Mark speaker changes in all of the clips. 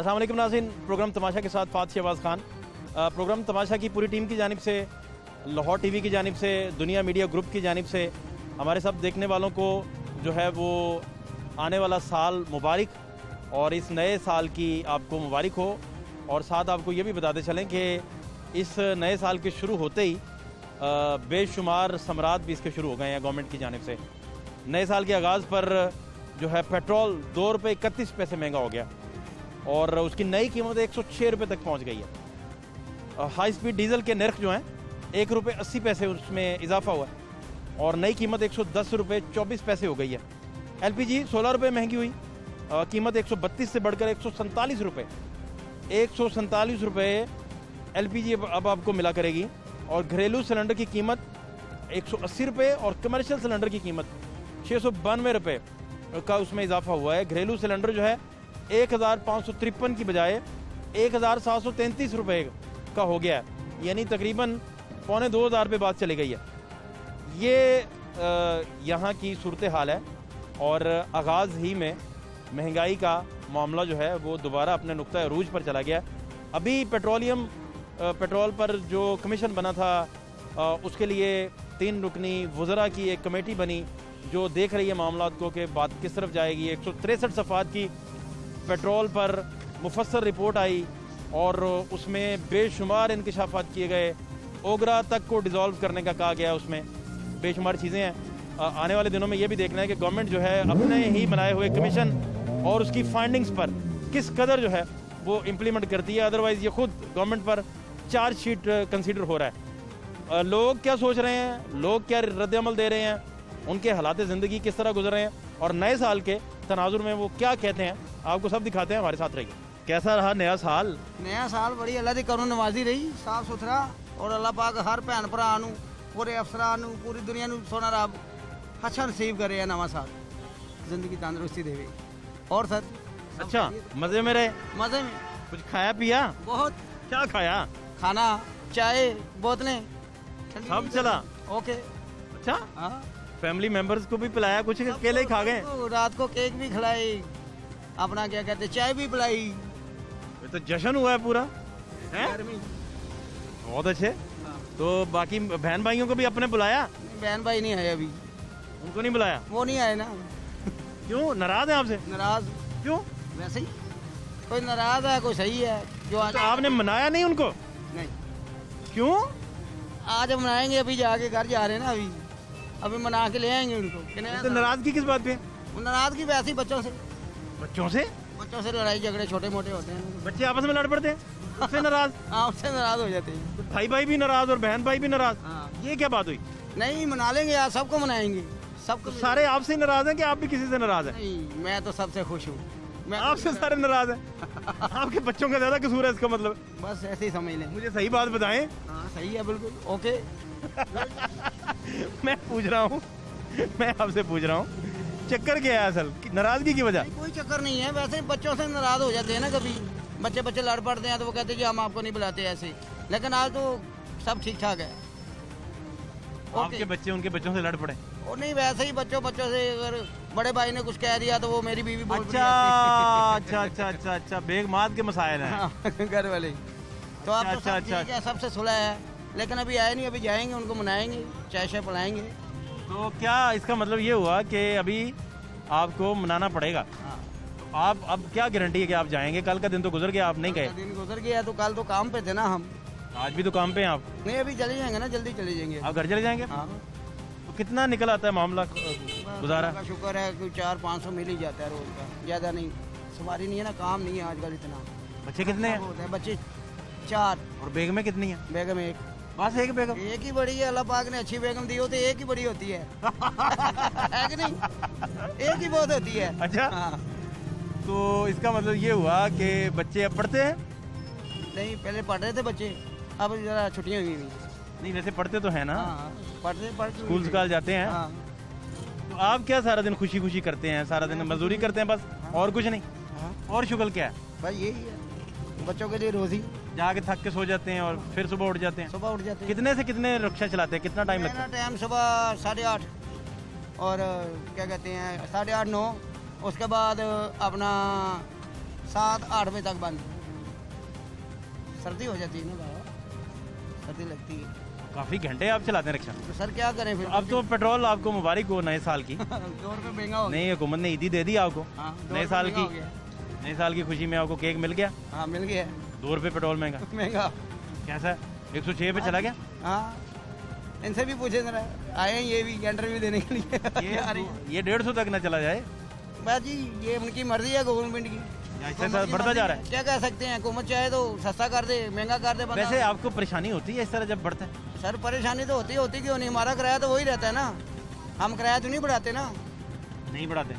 Speaker 1: अस्सलाम वालेकुम नाज़रीन, प्रोग्राम तमाशा के साथ फ़ात शहबाज खान। प्रोग्राम तमाशा की पूरी टीम की जानिब से, लाहौर टीवी की जानिब से, दुनिया मीडिया ग्रुप की जानिब से हमारे सब देखने वालों को जो है वो आने वाला साल मुबारक और इस नए साल की आपको मुबारक हो। और साथ आपको ये भी बताते चलें कि इस नए साल के शुरू होते ही बेशुमार समरात भी इसके शुरू हो गए हैं गवर्नमेंट की जानिब से। नए साल के आगाज़ पर जो है पेट्रोल 2 रुपये 31 पैसे महंगा हो गया और उसकी नई कीमत 106 रुपये तक पहुंच गई है। हाई स्पीड डीजल के नर्ख जो हैं 1 रुपये 80 पैसे उसमें इजाफा हुआ है और नई कीमत 110 रुपये 24 पैसे हो गई है। LPG 16 रुपये महंगी हुई, कीमत 132 से बढ़कर 147 रुपये 147 रुपये LPG अब आपको मिला करेगी। और घरेलू सिलेंडर की कीमत 180 रुपये और कमर्शियल सिलेंडर की कीमत 692 रुपये का उसमें इजाफा हुआ है। घरेलू सिलेंडर जो है 1553 की बजाय 1733 रुपये का हो गया है, यानी तकरीबन पौने 2000 रुपये बात चली गई है। ये यहाँ की सूरत हाल है और आगाज़ ही में महंगाई का मामला जो है वो दोबारा अपने नुक्ता अरूज पर चला गया। अभी पेट्रोल पर जो कमीशन बना था उसके लिए 3 रुकनी वज़रा की एक कमेटी बनी जो देख रही है मामलात को कि बात किस तरफ जाएगी। 163 सफ़ात की पेट्रोल पर मुफस्सल रिपोर्ट आई और उसमें बेशुमार इंकशाफात किए गए। ओगरा तक को डिज़ोल्व करने का कहा गया, उसमें बेशुमार चीज़ें हैं। आने वाले दिनों में ये भी देखना है कि गवर्नमेंट जो है अपने ही बनाए हुए कमीशन और उसकी फाइंडिंग्स पर किस कदर जो है वो इम्प्लीमेंट करती है। अदरवाइज़ ये खुद गवर्नमेंट पर चार्जशीट कंसीडर हो रहा है। लोग क्या सोच रहे हैं, लोग क्या रद्द-ए-अमल दे रहे हैं, उनके हालात ज़िंदगी किस तरह गुजर रहे हैं और नए साल के तनाजुर में वो क्या कहते हैं, आपको सब दिखाते हैं। हमारे साथ रहिए। कैसा रहा नया साल?
Speaker 2: नया साल बड़ी अल्लाह की करो नवाजी रही, साफ सुथरा और अल्लाह पाक हर भैन भरा पूरे अफसरां पूरी दुनिया सोना रब अच्छा नसीब करे नवा साल, जिंदगी तंदुरुस्ती देवे। और सर
Speaker 1: अच्छा मज़े में रहे?
Speaker 2: मज़े में।
Speaker 1: कुछ खाया पिया?
Speaker 2: बहुत।
Speaker 1: क्या खाया?
Speaker 2: खाना, चाय, बोतलें
Speaker 1: सब चला?
Speaker 2: ओके।
Speaker 1: अच्छा,
Speaker 2: हाँ,
Speaker 1: फैमिली मेंबर्स को भी पिलाया? कुछ अकेले ही खा गए?
Speaker 2: रात को केक भी खिलाई, अपना क्या कहते चाय भी पिलाई।
Speaker 1: ये तो जश्न हुआ है पूरा है? बहुत अच्छे। तो बाकी बहन भाइयों को भी अपने बुलाया?
Speaker 2: बहन भाई नहीं आए अभी।
Speaker 1: उनको नहीं बुलाया?
Speaker 2: वो नहीं आए ना।
Speaker 1: क्यों, नाराज हैं आपसे?
Speaker 2: नाराज
Speaker 1: क्यों?
Speaker 2: वैसे ही कोई नाराज है, कोई सही है। जो आज
Speaker 1: आपने मनाया नहीं उनको?
Speaker 2: नहीं।
Speaker 1: क्यों?
Speaker 2: आज हम मनाएंगे, अभी जाके घर जा रहे हैं ना, अभी मना के ले आएंगे उनको।
Speaker 1: तो नाराजगी किस बात पे?
Speaker 2: नाराजगी वैसे ही बच्चों से
Speaker 1: बच्चों से
Speaker 2: लड़ाई झगड़े छोटे मोटे होते हैं।
Speaker 1: बच्चे आपस में लड़ पड़ते हैं, उससे नाराज?
Speaker 2: हाँ, उससे नाराज हो जाते हैं।
Speaker 1: तो भाई भी नाराज और बहन भाई भी नाराज?
Speaker 2: हाँ।
Speaker 1: ये क्या बात हुई?
Speaker 2: नहीं, मना लेंगे यार, सबको मनाएंगे, सबको।
Speaker 1: तो सारे आपसे ही नाराज हैं कि आप भी किसी से नाराज हैं?
Speaker 2: नहीं, मैं तो सबसे खुश हूँ। मैं
Speaker 1: आपसे सारे नाराज हैं? आपके बच्चों का ज्यादा कसूर है इसका मतलब?
Speaker 2: बस ऐसे ही समझ लें।
Speaker 1: मुझे सही बात बताएं।
Speaker 2: हाँ, सही है, बिल्कुल ओके।
Speaker 1: मैं आपसे पूछ रहा हूँ चक्कर क्या है असल नाराजगी की वजह?
Speaker 2: कोई चक्कर नहीं है, वैसे बच्चों से नाराज हो जाते हैं ना, कभी बच्चे लड़ पड़ते हैं तो वो कहते हैं कि हम आपको नहीं बुलाते ऐसे। लेकिन आज तो सब ठीक ठाक है।
Speaker 1: आपके बच्चे उनके बच्चों से लड़ पड़े?
Speaker 2: और नहीं, वैसे ही बच्चों से अगर बड़े भाई ने कुछ कह दिया तो वो मेरी बीवी बोल
Speaker 1: अच्छा बेगमात के मसाइल हैं
Speaker 2: घर वाले। तो आप तो सब ठीक है, सबसे सुलह है, लेकिन अभी आए नहीं, अभी जाएंगे, उनको मनाएंगे, चाय शाय पिलाएंगे।
Speaker 1: तो क्या इसका मतलब ये हुआ कि अभी आपको मनाना पड़ेगा? तो आप अब क्या गारंटी है कि आप जाएंगे? कल का दिन तो गुजर गया, आप नहीं गए।
Speaker 2: दिन गुजर गया तो कल तो काम पे थे ना हम।
Speaker 1: आज भी तो काम पे हैं आप?
Speaker 2: नहीं, अभी चले जाएंगे ना, जल्दी चले जाएंगे।
Speaker 1: आप घर चले जाएंगे?
Speaker 2: हाँ।
Speaker 1: तो कितना निकल आता है मामला गुजारा?
Speaker 2: का शुक्र है कि 400-500 मिल ही जाता है रोज का, ज्यादा नहीं। सवारी नहीं है ना, काम नहीं है आजकल इतना।
Speaker 1: बच्चे कितने हैं?
Speaker 2: बच्चे 4।
Speaker 1: और बेगम में कितनी है?
Speaker 2: बेगम 1।
Speaker 1: बस एक बेगम?
Speaker 2: एक ही बड़ी है, अल्लाह पाक ने अच्छी बेगम दी हो तो एक ही बड़ी होती है। है कि नहीं? एक ही बहुत होती है।
Speaker 1: अच्छा।
Speaker 2: हाँ।
Speaker 1: तो इसका मतलब ये हुआ कि बच्चे अब पढ़ते हैं?
Speaker 2: नहीं, पहले पढ़ रहे थे बच्चे, अब जरा छुट्टियां हुई।
Speaker 1: नहीं, वैसे पढ़ते तो है ना?
Speaker 2: हाँ, पढ़ते
Speaker 1: स्कूल स्काल जाते हैं।
Speaker 2: हाँ।
Speaker 1: तो आप क्या सारा दिन खुशी करते हैं? सारा दिन मजदूरी करते हैं बस? और कुछ नहीं?
Speaker 2: हाँ।
Speaker 1: और शुगल क्या है?
Speaker 2: भाई यही है, बच्चों के लिए रोजी।
Speaker 1: जाके थक के सो जाते हैं और फिर सुबह उठ जाते हैं?
Speaker 2: सुबह उठ जाते हैं।
Speaker 1: कितने से कितने रिक्शा चलाते हैं? कितना टाइम लगता है?
Speaker 2: टाइम सुबह 8:30 और क्या कहते हैं 8:30-9। उसके बाद अपना 7-8 बजे तक बंद। सर्दी हो जाती है ना बाबा, सर्दी लगती है।
Speaker 1: काफ़ी घंटे आप चलाते हैं रिक्शा।
Speaker 2: तो सर क्या करें फिर?
Speaker 1: अब तो पेट्रोल आपको मुबारक हो नए साल की।
Speaker 2: 2 रुपये महंगा हो गया।
Speaker 1: नहीं, हुकूमत ने ईदी दे दी आपको।
Speaker 2: हाँ, 2
Speaker 1: नए
Speaker 2: रुपये
Speaker 1: साल
Speaker 2: महंगा
Speaker 1: की
Speaker 2: हो गया।
Speaker 1: नए साल की खुशी में आपको केक मिल गया।
Speaker 2: हाँ मिल गया।
Speaker 1: 2 रुपये पेट्रोल महंगा
Speaker 2: महंगा।
Speaker 1: कैसा है? 106 पे चला गया।
Speaker 2: हाँ इनसे भी पूछे जरा, आए हैं ये भी इंटरव्यू देने के लिए।
Speaker 1: ये 150 तक ना चला जाए।
Speaker 2: बस जी ये उनकी मर्जी है गवर्नमेंट की।
Speaker 1: ऐसे बढ़ता जा रहा है।
Speaker 2: क्या कह सकते हैं, हुकूमत चाहे तो सस्ता कर दे, महंगा कर दे।
Speaker 1: वैसे आपको परेशानी होती है इस तरह जब बढ़ता है?
Speaker 2: सर परेशानी तो होती क्यों नहीं, हमारा किराया तो वही रहता है ना, हम किराया तो नहीं बढ़ाते ना।
Speaker 1: नहीं बढ़ाते,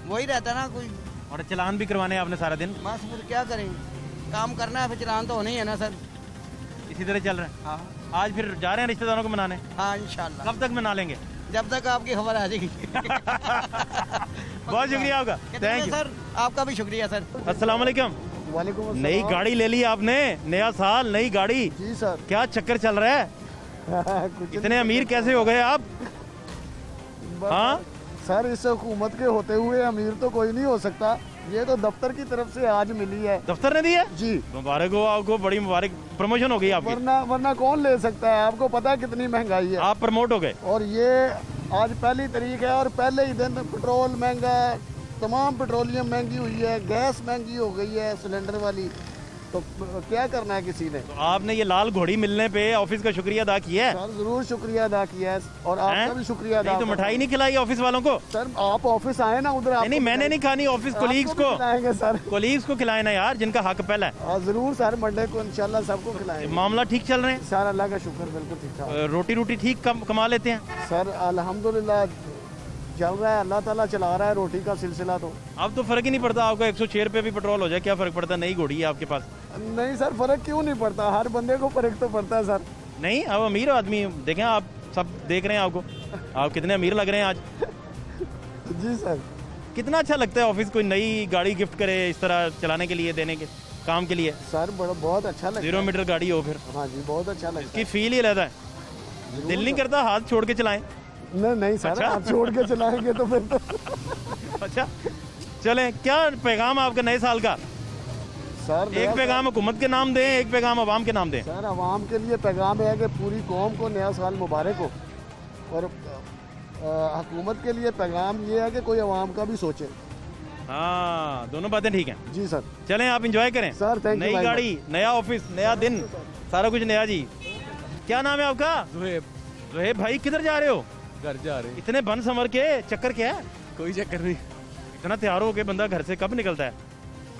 Speaker 2: वही रहता है ना कोई।
Speaker 1: और चलान भी करवाने हैं आपने सारा दिन।
Speaker 2: बस फिर क्या करें, काम करना है, फिर चलान तो होना ही है ना सर।
Speaker 1: इसी तरह चल रहा है।
Speaker 2: हाँ
Speaker 1: आज फिर जा रहे हैं रिश्तेदारों को मनाने?
Speaker 2: हाँ इंशाल्लाह।
Speaker 1: कब तक मना लेंगे?
Speaker 2: जब तक आपकी खबर आ जाएगी।
Speaker 1: बहुत शुक्रिया आपका, थैंक यू
Speaker 2: सर। आपका भी शुक्रिया सर।
Speaker 1: अस्सलाम वालेकुम।
Speaker 3: वालेकुम
Speaker 1: नई गाड़ी ले ली आपने, नया साल नई गाड़ी।
Speaker 3: जी सर।
Speaker 1: क्या चक्कर चल रहा है?
Speaker 3: कुछ
Speaker 1: इतने अमीर कैसे हो गए आप? हाँ
Speaker 3: सर इस हुकूमत के होते हुए अमीर तो कोई नहीं हो सकता, ये तो दफ्तर की तरफ से आज मिली है।
Speaker 1: दफ्तर ने दी है?
Speaker 3: जी
Speaker 1: मुबारक हो आपको, बड़ी मुबारक, प्रमोशन हो गई आपकी।
Speaker 3: वरना कौन ले सकता है, आपको पता है कितनी महंगाई है।
Speaker 1: आप प्रमोट हो गए।
Speaker 3: और ये आज पहली तारीख है और पहले ही दिन पेट्रोल महंगा, तमाम पेट्रोलियम महंगी हुई है, गैस महंगी हो गई है सिलेंडर वाली, तो क्या करना है किसी ने।
Speaker 1: तो आपने ये लाल घोड़ी मिलने पे ऑफिस का शुक्रिया अदा किया है?
Speaker 3: सर जरूर शुक्रिया अदा किया है, और आपका भी शुक्रिया अदा।
Speaker 1: नहीं तो मिठाई नहीं खिलाई ऑफिस वालों को?
Speaker 3: सर आप ऑफिस आए ना उधर।
Speaker 1: नहीं मैंने नहीं खानी, ऑफिस कोलीग्स को
Speaker 3: खिलाएंगे सर।
Speaker 1: कोलीग्स को खिलाए ना यार, जिनका हक पहला है।
Speaker 3: जरूर सर, मंडे को इंशाल्लाह सबको खिलाएंगे।
Speaker 1: मामला ठीक चल रहे हैं
Speaker 3: सर अल्लाह का शुक्र, बिल्कुल ठीक ठाक।
Speaker 1: रोटी ठीक कमा लेते हैं
Speaker 3: सर अल्हम्दुलिल्लाह चल रहा है, अल्लाह ताला चला रहा है रोटी का सिलसिला। तो
Speaker 1: अब तो फर्क ही नहीं पड़ता आपका, 106 रुपये भी पेट्रोल हो जाए क्या फर्क पड़ता? नई घोड़ी है आपके पास।
Speaker 3: नहीं सर फर्क क्यों नहीं पड़ता, हर बंदे को फर्क तो पड़ता है सर।
Speaker 1: नहीं अब अमीर आदमी देखें, आप सब देख रहे हैं आपको, आप कितने अमीर लग रहे हैं आज।
Speaker 3: जी सर।
Speaker 1: कितना अच्छा लगता है ऑफिस कोई नई गाड़ी गिफ्ट करे इस तरह चलाने के लिए, देने के काम के लिए।
Speaker 3: सर बहुत अच्छा लगता है।
Speaker 1: 0 मीटर गाड़ी हो फिर।
Speaker 3: हाँ जी बहुत अच्छा लगता
Speaker 1: इसकी फील ही रहता है। दिल नहीं करता हाथ छोड़ के चलाएं?
Speaker 3: नहीं सर,
Speaker 1: अच्छा?
Speaker 3: आप छोड़ के चलाएंगे तो फिर तो
Speaker 1: अच्छा चलें, क्या पैगाम आपका नए साल का?
Speaker 3: सर
Speaker 1: एक पैगाम हुकूमत के नाम दें, एक पैगाम अवाम के नाम दें।
Speaker 3: सर अवाम के लिए पैगाम है कि पूरी कौम को नया साल मुबारक हो, और हुकूमत के लिए पैगाम ये है कि कोई अवाम का भी सोचे।
Speaker 1: हाँ दोनों बातें ठीक हैं।
Speaker 3: जी सर।
Speaker 1: चलें आप इंजॉय करें
Speaker 3: सर, थैंक यू।
Speaker 1: नई गाड़ी, नया ऑफिस, नया दिन, सारा कुछ नया जी। क्या नाम है आपका? जोहेब भाई, किधर जा रहे हो?
Speaker 4: घर जा रहे।
Speaker 1: इतने बन संवर के, चक्कर क्या है?
Speaker 4: कोई चक्कर नहीं,
Speaker 1: इतना तैयार हो के बंदा घर से कब निकलता है?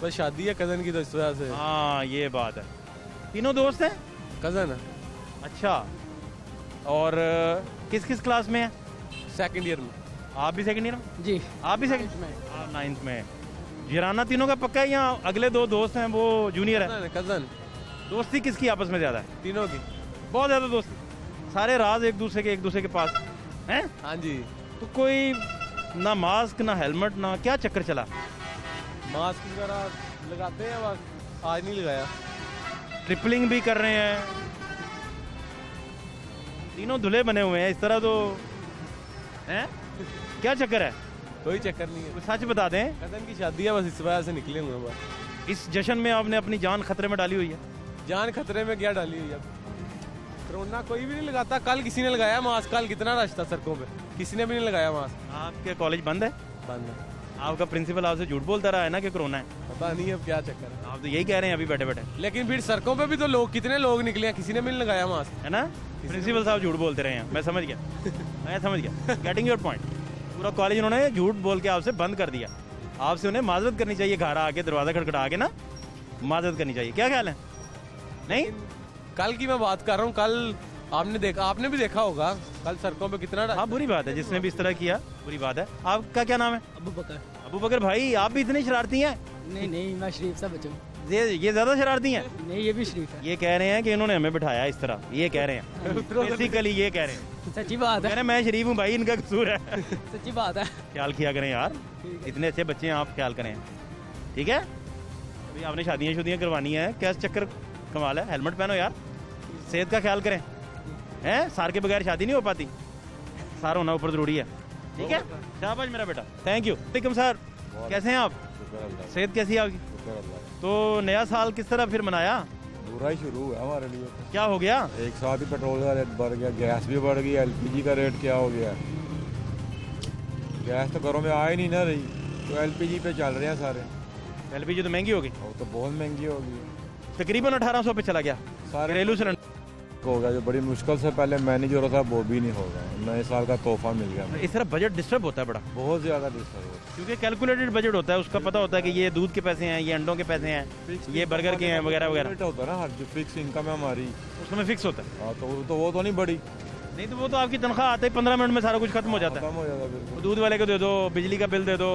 Speaker 4: बस शादी है कजन की तो इस वजह से।
Speaker 1: हाँ ये बात है। तीनों दोस्त हैं?
Speaker 4: कजन है।
Speaker 1: अच्छा, और किस किस क्लास में है?
Speaker 4: सेकंड ईयर में।
Speaker 1: आप भी सेकंड ईयर में?
Speaker 2: जी
Speaker 1: आप भी सेकंड में? आप 9th में। जिराना तीनों का पक्का है या अगले 2 दोस्त हैं वो जूनियर है?
Speaker 4: कजन।
Speaker 1: दोस्ती किसकी आपस में ज्यादा है?
Speaker 4: तीनों की।
Speaker 1: बहुत ज्यादा दोस्ती, सारे राज एक दूसरे के पास हैं?
Speaker 4: हाँ जी।
Speaker 1: तो कोई ना मास्क ना हेलमेट ना, क्या चक्कर चला?
Speaker 4: मास्क वगैरह लगाते हैं, बस आज नहीं लगाया।
Speaker 1: ट्रिपलिंग भी कर रहे हैं, तीनों धुले बने हुए हैं इस तरह तो हैं? क्या चक्कर है?
Speaker 4: कोई चक्कर नहीं है,
Speaker 1: सच बता दें,
Speaker 4: कजन की शादी है, बस इस वजह से निकले हुए हैं। बस
Speaker 1: इस जश्न में आपने अपनी जान खतरे में डाली हुई है।
Speaker 4: जान खतरे में क्या डाली हुई है? कोरोना कोई भी नहीं लगाता। कल किसी ने लगाया मास्क, कल कितना रश था सड़कों पे, किसी ने भी नहीं लगाया मास्क।
Speaker 1: आपके कॉलेज बंद है?
Speaker 4: बंद है।
Speaker 1: आपका प्रिंसिपल आपसे झूठ बोलता रहा है ना कि कोरोना है?
Speaker 4: पता नहीं अब क्या चक्कर है।
Speaker 1: आप तो यही कह रहे हैं अभी बैठे बैठे,
Speaker 4: लेकिन फिर सड़कों पे भी तो लोग, कितने लोग निकले हैं, किसी ने भी नहीं लगाया मास्क,
Speaker 1: है ना? प्रिंसिपल साहब झूठ बोलते रहे हैं, मैं समझ गया। मैं समझ गया, गेटिंग योर पॉइंट। पूरा कॉलेज उन्होंने झूठ बोल के आपसे बंद कर दिया। आपसे उन्हें माजरत करनी चाहिए, घर आके दरवाज़ा खटखटा के ना माजरत करनी चाहिए। क्या ख्याल है? नहीं,
Speaker 4: कल की मैं बात कर रहा हूँ। कल आपने भी देखा होगा कल सड़कों पे कितना।
Speaker 1: हाँ बुरी बात है, जिसने भी इस तरह किया बुरी बात है। आपका क्या नाम है?
Speaker 2: अबू बकर।
Speaker 1: अबू बकर भाई, आप भी इतने शरारती हैं?
Speaker 2: नहीं मैं शरीफ सा बच्चा हूँ।
Speaker 1: ये ज्यादा शरारती हैं?
Speaker 2: नहीं ये भी शरीफ है।
Speaker 1: ये कह रहे हैं कि इन्होंने हमें बिठाया इस तरह, ये कह रहे हैं बेसिकली, ये कह रहे हैं।
Speaker 2: सच्ची बात
Speaker 1: कह रहे हैं मैं शरीफ हूँ भाई, इनका कसूर है।
Speaker 2: सच्ची बात है।
Speaker 1: ख्याल किया करें यार, इतने अच्छे बच्चे हैं, आप ख्याल करें, ठीक है? अभी आपने शादियाँ करवानी है, क्या चक्कर कमाल है? हेलमेट पहनो यार, सेहत का ख्याल करें, हैं? सार के बगैर शादी नहीं हो पाती, सार होना ऊपर जरूरी है, ठीक है? शाबाश मेरा बेटा, थैंक यू। वालेकुम सर, कैसे हैं आप? सेहत कैसी है आपकी?
Speaker 5: शुक्र अल्लाह का।
Speaker 1: तो नया साल किस तरह फिर मनाया?
Speaker 5: बुरा ही शुरू हुआ हमारे लिए तो।
Speaker 1: क्या हो गया?
Speaker 5: एक साथ ही पेट्रोल का रेट बढ़ गया, गैस भी बढ़ गई, एलपीजी का रेट क्या हो गया। गैस तो घरों में आ ही नहीं ना रही, तो एलपीजी पे चल रहे हैं सारे।
Speaker 1: एलपीजी तो महंगी हो गई,
Speaker 5: वो तो बहुत महंगी हो गई,
Speaker 1: तकरीबन 1800 पे चला गया
Speaker 5: सारे
Speaker 1: घरेलू सिलेंडर।
Speaker 5: हो गया जो बड़ी मुश्किल से पहले मैनेज हो रहा था वो भी नहीं होगा। नए साल का तोहफा मिल गया हमें।
Speaker 1: इस तरह बजट डिस्टर्ब होता है बड़ा,
Speaker 5: बहुत ज़्यादा डिस्टर्ब हो
Speaker 1: क्योंकि कैलकुलेटेड बजट होता है, उसका पता होता है कि ये दूध के पैसे हैं, ये अंडों के पैसे हैं, ये बर्गर के हैं वगैरह वगैरह,
Speaker 5: होता है ना। हर जो फिक्स इनकम है हमारी,
Speaker 1: उसमें फिक्स होता है।
Speaker 5: हाँ, तो वो तो नहीं बढ़ी,
Speaker 1: नहीं तो वो तो आपकी तनख्वाह आते ही 15 मिनट में सारा कुछ खत्म हो जाता है।
Speaker 5: खत्म हो जाता बिल्कुल।
Speaker 1: दूध वाले को दे दो, बिजली का बिल दे दो,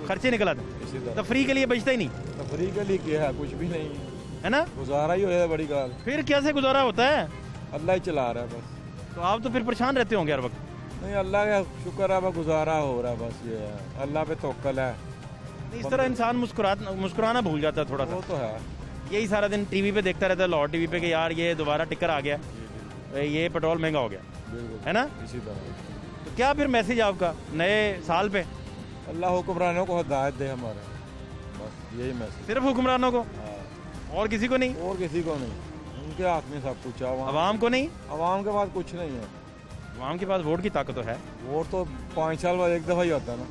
Speaker 1: खर्चे निकल आते हैं।
Speaker 5: इसी
Speaker 1: तो
Speaker 5: तरह
Speaker 1: फ्री के लिए बचता ही नहीं
Speaker 5: तफरी के लिए क्या है, कुछ भी नहीं है,
Speaker 1: है ना।
Speaker 5: गुजारा ही हो जाता बड़ी गाल।
Speaker 1: फिर कैसे गुजारा होता है?
Speaker 5: अल्लाह ही चला रहा है बस।
Speaker 1: तो आप तो फिर परेशान रहते होंगे हर वक्त।
Speaker 5: नहीं, अल्लाह का शुक्र है, बस गुजारा हो रहा है बस। ये है, अल्लाह पे तवक्कल है।
Speaker 1: इस तरह इंसान मुस्कुराना भूल जाता है थोड़ा
Speaker 5: वो
Speaker 1: सा।
Speaker 5: तो है।
Speaker 1: यही सारा दिन टीवी पे देखता रहता है, लाहौर टीवी पे, कि यार ये दोबारा टिकर आ गया, ये पेट्रोल महंगा हो गया,
Speaker 5: बिल्कुल
Speaker 1: है ना।
Speaker 5: इसी तरह
Speaker 1: तो क्या फिर मैसेज आपका नए साल पे?
Speaker 5: अल्लाह हुक्मरानों को हिदायत दे हमारे, बस यही मैसेज।
Speaker 1: सिर्फ हुक्मरानों को,
Speaker 5: हाँ,
Speaker 1: और किसी को नहीं?
Speaker 5: और किसी को नहीं, उनके हाथ में सब कुछ है।
Speaker 1: आवाम को नहीं?
Speaker 5: आवाम के पास कुछ नहीं है।
Speaker 1: आवाम के पास वोट की ताकत तो है,
Speaker 5: वोट तो 5 साल बाद एक दफ़ा ही होता है ना,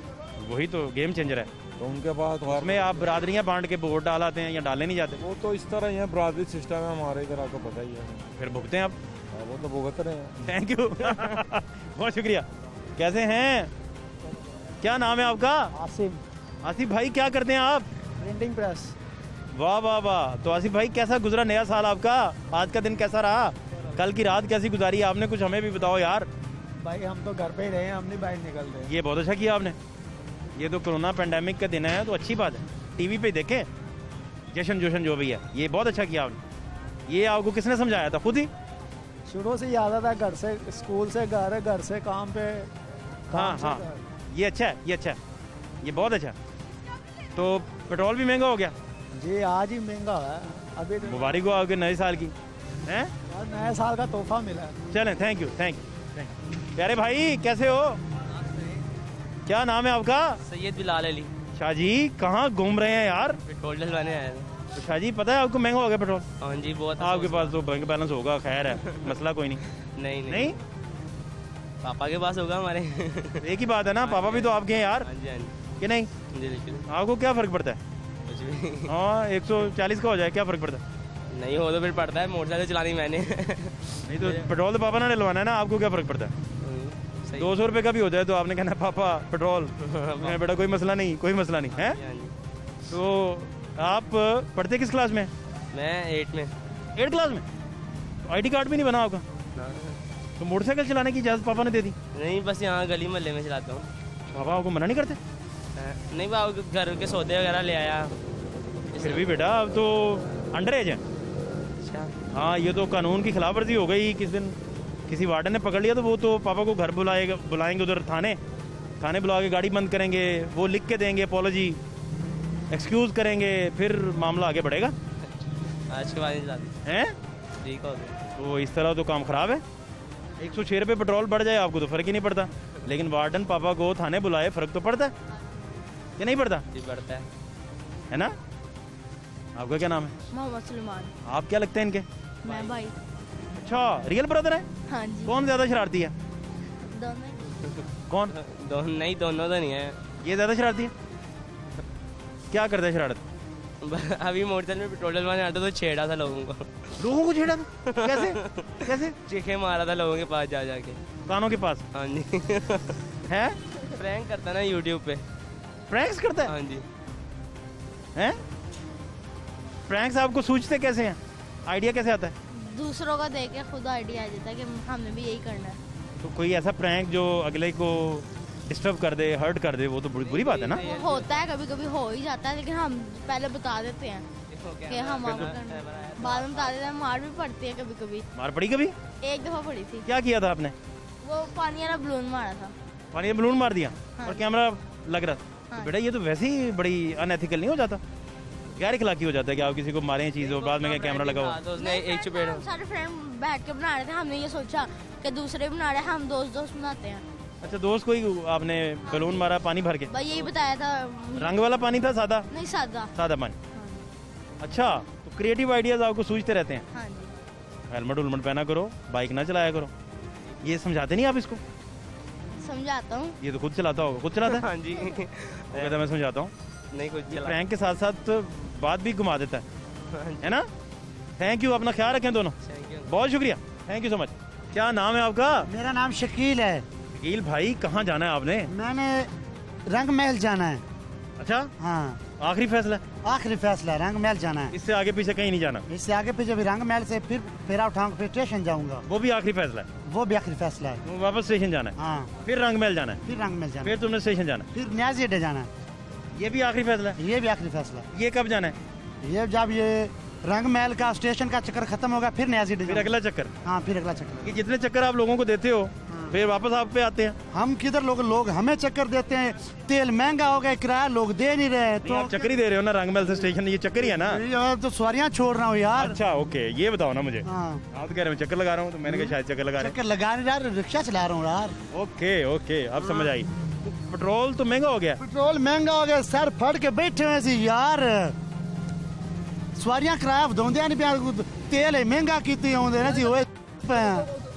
Speaker 1: वही तो गेम चेंजर है।
Speaker 5: तो उनके पास तो हर
Speaker 1: उसमें आप बरादरियां बांट के वोट डालाते हैं या डालने नहीं जाते?
Speaker 5: वो तो इस तरह ही है, बरादरी सिस्टम है हमारे इधर, आपको पता ही है।
Speaker 1: फिर भुगते हैं आप।
Speaker 5: हाँ, वो तो भुगत रहे हैं।
Speaker 1: थैंक यू बहुत शुक्रिया। कैसे हैं? क्या नाम है आपका?
Speaker 6: आसिफ।
Speaker 1: आसिफ भाई, क्या करते हैं आप?
Speaker 6: Printing press.
Speaker 1: वाह वाह वाह। तो आसिफ भाई, कैसा गुजरा नया साल आपका? आज का दिन कैसा रहा? कल की रात कैसी गुजारी आपने? कुछ हमें भी बताओ यार।
Speaker 6: भाई हम तो घर पे ही रहे हैं, हम नहीं बाहर निकल रहे।
Speaker 1: ये बहुत अच्छा किया आपने। ये तो कोरोना पेंडेमिक का दिन है, तो अच्छी बात है, टीवी पे देखें जश्न जोशन जो भी है, ये बहुत अच्छा किया आपने। ये आपको किसने समझाया था? खुद ही?
Speaker 6: शुरू से याद आता, घर से स्कूल से घर, घर से काम पे, काम
Speaker 1: हाँ
Speaker 6: से
Speaker 1: हाँ,
Speaker 6: घर।
Speaker 1: ये अच्छा है, ये अच्छा है, ये बहुत अच्छा है। तो पेट्रोल भी महंगा हो गया?
Speaker 6: जी आज ही महंगा है अभी तो।
Speaker 1: मुबारक हो आपके नए साल की, हैं?
Speaker 6: और नए साल का तोहफा मिला है।
Speaker 1: चलें, थैंक यू थैंक यू। प्यारे भाई, कैसे हो? क्या नाम है आपका?
Speaker 7: सैयद बिलाल अली।
Speaker 1: शाह जी, कहाँ घूम रहे हैं यार?
Speaker 7: पेट्रोल डलवाने आए थे।
Speaker 1: तो शाह जी, पता है आपको महंगा हो गया पेट्रोल?
Speaker 7: हाँ जी, बहुत
Speaker 1: आपके पास तो बैंक बैलेंस होगा, खैर है, मसला कोई नहीं।
Speaker 7: नहीं नहीं
Speaker 1: नहीं,
Speaker 7: पापा के पास होगा हमारे।
Speaker 1: एक ही बात है ना, पापा भी तो आपके हैं यार,
Speaker 7: हाँ जी हाँ जी
Speaker 1: कि नहीं?
Speaker 7: जी बिल्कुल।
Speaker 1: आपको क्या फर्क पड़ता है?
Speaker 7: कुछ भी
Speaker 1: हाँ, 140 का हो जाए, क्या फर्क पड़ता है?
Speaker 7: नहीं हो तो फिर पड़ता है, मोटरसाइकिल चलानी मैंने।
Speaker 1: नहीं तो पेट्रोल तो पापा ने डलवाना है ना, आपको क्या फर्क पड़ता है?
Speaker 7: सही।
Speaker 1: 200 रुपये का भी हो जाए तो आपने कहना पापा पेट्रोल। मैं बेटा कोई मसला नहीं, कोई मसला नहीं है।
Speaker 7: हाँ जी।
Speaker 1: तो आप पढ़ते किस क्लास में?
Speaker 7: मैं 8 में।
Speaker 1: 8 क्लास में? तो आईडी कार्ड भी नहीं बना आपका? तो मोटरसाइकिल चलाने की इजाज़त पापा ने दे दी?
Speaker 7: नहीं, बस यहाँ गली मोहल्ले में चलाता हूँ।
Speaker 1: पापा आपको मना नहीं करते?
Speaker 7: नहीं, बाबू घर के सौदे वगैरह ले आया।
Speaker 1: फिर भी बेटा अब तो अंडर एज है।
Speaker 7: अच्छा।
Speaker 1: हाँ, ये तो कानून की खिलाफ वर्जी हो गई। किस दिन किसी वार्डन ने पकड़ लिया तो वो तो पापा को घर बुलाएंगे उधर थाने बुला के गाड़ी बंद करेंगे, वो लिख के देंगे अपॉलॉजी, एक्सक्यूज़ करेंगे, फिर मामला आगे बढ़ेगा।
Speaker 7: आज के बाद नहीं चलाती।
Speaker 1: हैं?
Speaker 7: ठीक हो गया।
Speaker 1: तो इस तरह तो काम ख़राब है। 106 रुपये पेट्रोल बढ़ जाए आपको तो फ़र्क ही नहीं पड़ता, लेकिन वार्डन पापा को थाने बुलाए फ़र्क तो पड़ता है कि नहीं पड़ता?
Speaker 7: जी बढ़ता
Speaker 1: है ना। आपका क्या नाम है?
Speaker 8: मोहम्मद सुलेमान।
Speaker 1: आप क्या लगते हैं इनके?
Speaker 8: मैं भाई।
Speaker 1: अच्छा, रियल ब्रदर है?
Speaker 8: हाँ जी।
Speaker 1: कौन ज़्यादा शरारती है?
Speaker 8: दोनों।
Speaker 1: कौन?
Speaker 7: दोनों नहीं, दोनों तो नहीं है।
Speaker 1: ये ज़्यादा शरारती है? क्या करता है शरारत?
Speaker 7: अभी मोटरसाइकिल में पेट्रोल डलवाने आता तो छेड़ा था लोगों को।
Speaker 1: लोगों को छेड़ा था? कैसे कैसे?
Speaker 7: चीखे मारा था लोगों के पास जा जाके।
Speaker 1: कानों के पास?
Speaker 7: हाँ जी।
Speaker 1: है?
Speaker 7: प्रैंक करता ना यूट्यूब पे।
Speaker 1: प्रैंक्स करता है?
Speaker 7: हाँ जी।
Speaker 1: हैं? प्रैंक्स आपको सूझते कैसे हैं? आइडिया कैसे आता है?
Speaker 8: दूसरों का देख के खुद आइडिया आ जाता है कि हमें भी यही करना है।
Speaker 1: तो कोई ऐसा प्रैंक जो अगले को डिस्टर्ब कर दे, हर्ट कर दे, वो तो बुरी बात है ना।
Speaker 8: वो होता है, कभी कभी हो ही जाता है, लेकिन हम पहले बता देते हैं कि हम आपको करना है। बाद में बता देते हैं, मार भी पड़ती है कभी कभी।
Speaker 1: मार पड़ी कभी?
Speaker 8: एक दफ़ा पड़ी थी।
Speaker 1: क्या किया था आपने?
Speaker 8: वो पानी वाला बलून मारा था।
Speaker 1: पानी में बलून मार दिया
Speaker 8: हाँ।
Speaker 1: और कैमरा लग रहा था?
Speaker 8: हाँ।
Speaker 1: तो बेटा ये तो वैसे ही बड़ी अनएथिकल नहीं हो जाता? गैर इखलाकी हो जाता है कि आप किसी को मारें चीज़ और बाद में कैमरा लगा हो।
Speaker 7: तो उसने एक चुपेड़।
Speaker 8: हम सारे फ्रेंड बैठ के बना रहे थे, हमने ये सोचा कि दूसरे बना रहे हैं, हम दोस्त बनाते हैं।
Speaker 1: अच्छा, दोस्त को ही आपने बलून मारा पानी भर के?
Speaker 8: भाई यही बताया था।
Speaker 1: रंग वाला पानी था सादा?
Speaker 8: नहीं, सादा।
Speaker 1: सादा पानी। अच्छा, तो क्रिएटिव आइडियाज़ आपको सूझते रहते हैं।
Speaker 8: हाँ जी,
Speaker 1: हेलमेट उलमेट पहना करो, बाइक ना चलाया करो। ये समझाते नहीं आप इसको?
Speaker 8: समझाता हूँ।
Speaker 1: ये तो खुद चलाता होगा, खुद चलाता है?
Speaker 7: हाँ जी।
Speaker 1: वो कहता है मैं समझाता हूँ।
Speaker 7: नहीं कुछ चला।
Speaker 1: प्रैंक के साथ साथ बात भी घुमा देता है ना? थैंक यू, अपना ख्याल रखें दोनों। बहुत शुक्रिया, थैंक यू सो मच। क्या नाम है आपका?
Speaker 2: मेरा नाम शकील है।
Speaker 1: शकील भाई, कहाँ जाना है आपने?
Speaker 2: मैंने रंग महल जाना है।
Speaker 1: अच्छा,
Speaker 2: हाँ,
Speaker 1: आखिरी फैसला?
Speaker 2: आखिरी फैसला है, रंग महल जाना है।
Speaker 1: इससे आगे पीछे कहीं नहीं जाना?
Speaker 2: इससे आगे पीछे भी रंग महल से फिर फेरा उठाऊंगा, फिर स्टेशन जाऊंगा।
Speaker 1: वो भी आखिरी फैसला है?
Speaker 2: वो भी आखिरी फैसला है।
Speaker 1: तो वापस स्टेशन जाना है,
Speaker 2: हाँ,
Speaker 1: फिर रंग महल जाना है,
Speaker 2: फिर रंग महल जाना
Speaker 1: फिर तुमने स्टेशन जाना है,
Speaker 2: फिर न्याजी अड्डे जाना है।
Speaker 1: ये भी आखिरी फैसला है?
Speaker 2: ये भी आखिरी फैसला है।
Speaker 1: ये कब जाना है?
Speaker 2: ये जब ये रंग महल का स्टेशन का चक्कर खत्म होगा फिर न्याजी अड्डे
Speaker 1: फिर
Speaker 2: जाऊंगा।
Speaker 1: अगला चक्कर?
Speaker 2: हाँ, फिर अगला चक्कर।
Speaker 1: ये जितने चक्कर आप लोगों को देते हो फिर वापस आप पे आते हैं?
Speaker 2: हम किधर लोग हमें चक्कर देते हैं। तेल महंगा हो गया, किराया लोग दे नहीं रहे।
Speaker 1: नहीं, आप चक्कर ही दे रहे हो ना, रंग महल से स्टेशन, ये चक्कर ही है ना?
Speaker 2: यार तो सवारियां छोड़ रहा हूँ यार।
Speaker 1: अच्छा ओके, ये बताओ ना मुझे।
Speaker 2: हाँ,
Speaker 1: आप तो कह रहे हैं मैं चक्कर लगा रहा हूँ, तो मैंने कहा शायद चक्कर लगा रहे
Speaker 2: चक्कर लगा नहीं यार, रिक्शा चला रहा हूँ यार।
Speaker 1: हैं। ओके ओके, अब समझ आई। तो पेट्रोल तो महंगा हो गया।
Speaker 2: पेट्रोल महंगा हो गया, सर फट के बैठे हुए सी यार। सवारियां किराया वधाउंदे नहीं पिया, तेल है महंगा कीते आउंदे ना जी होए।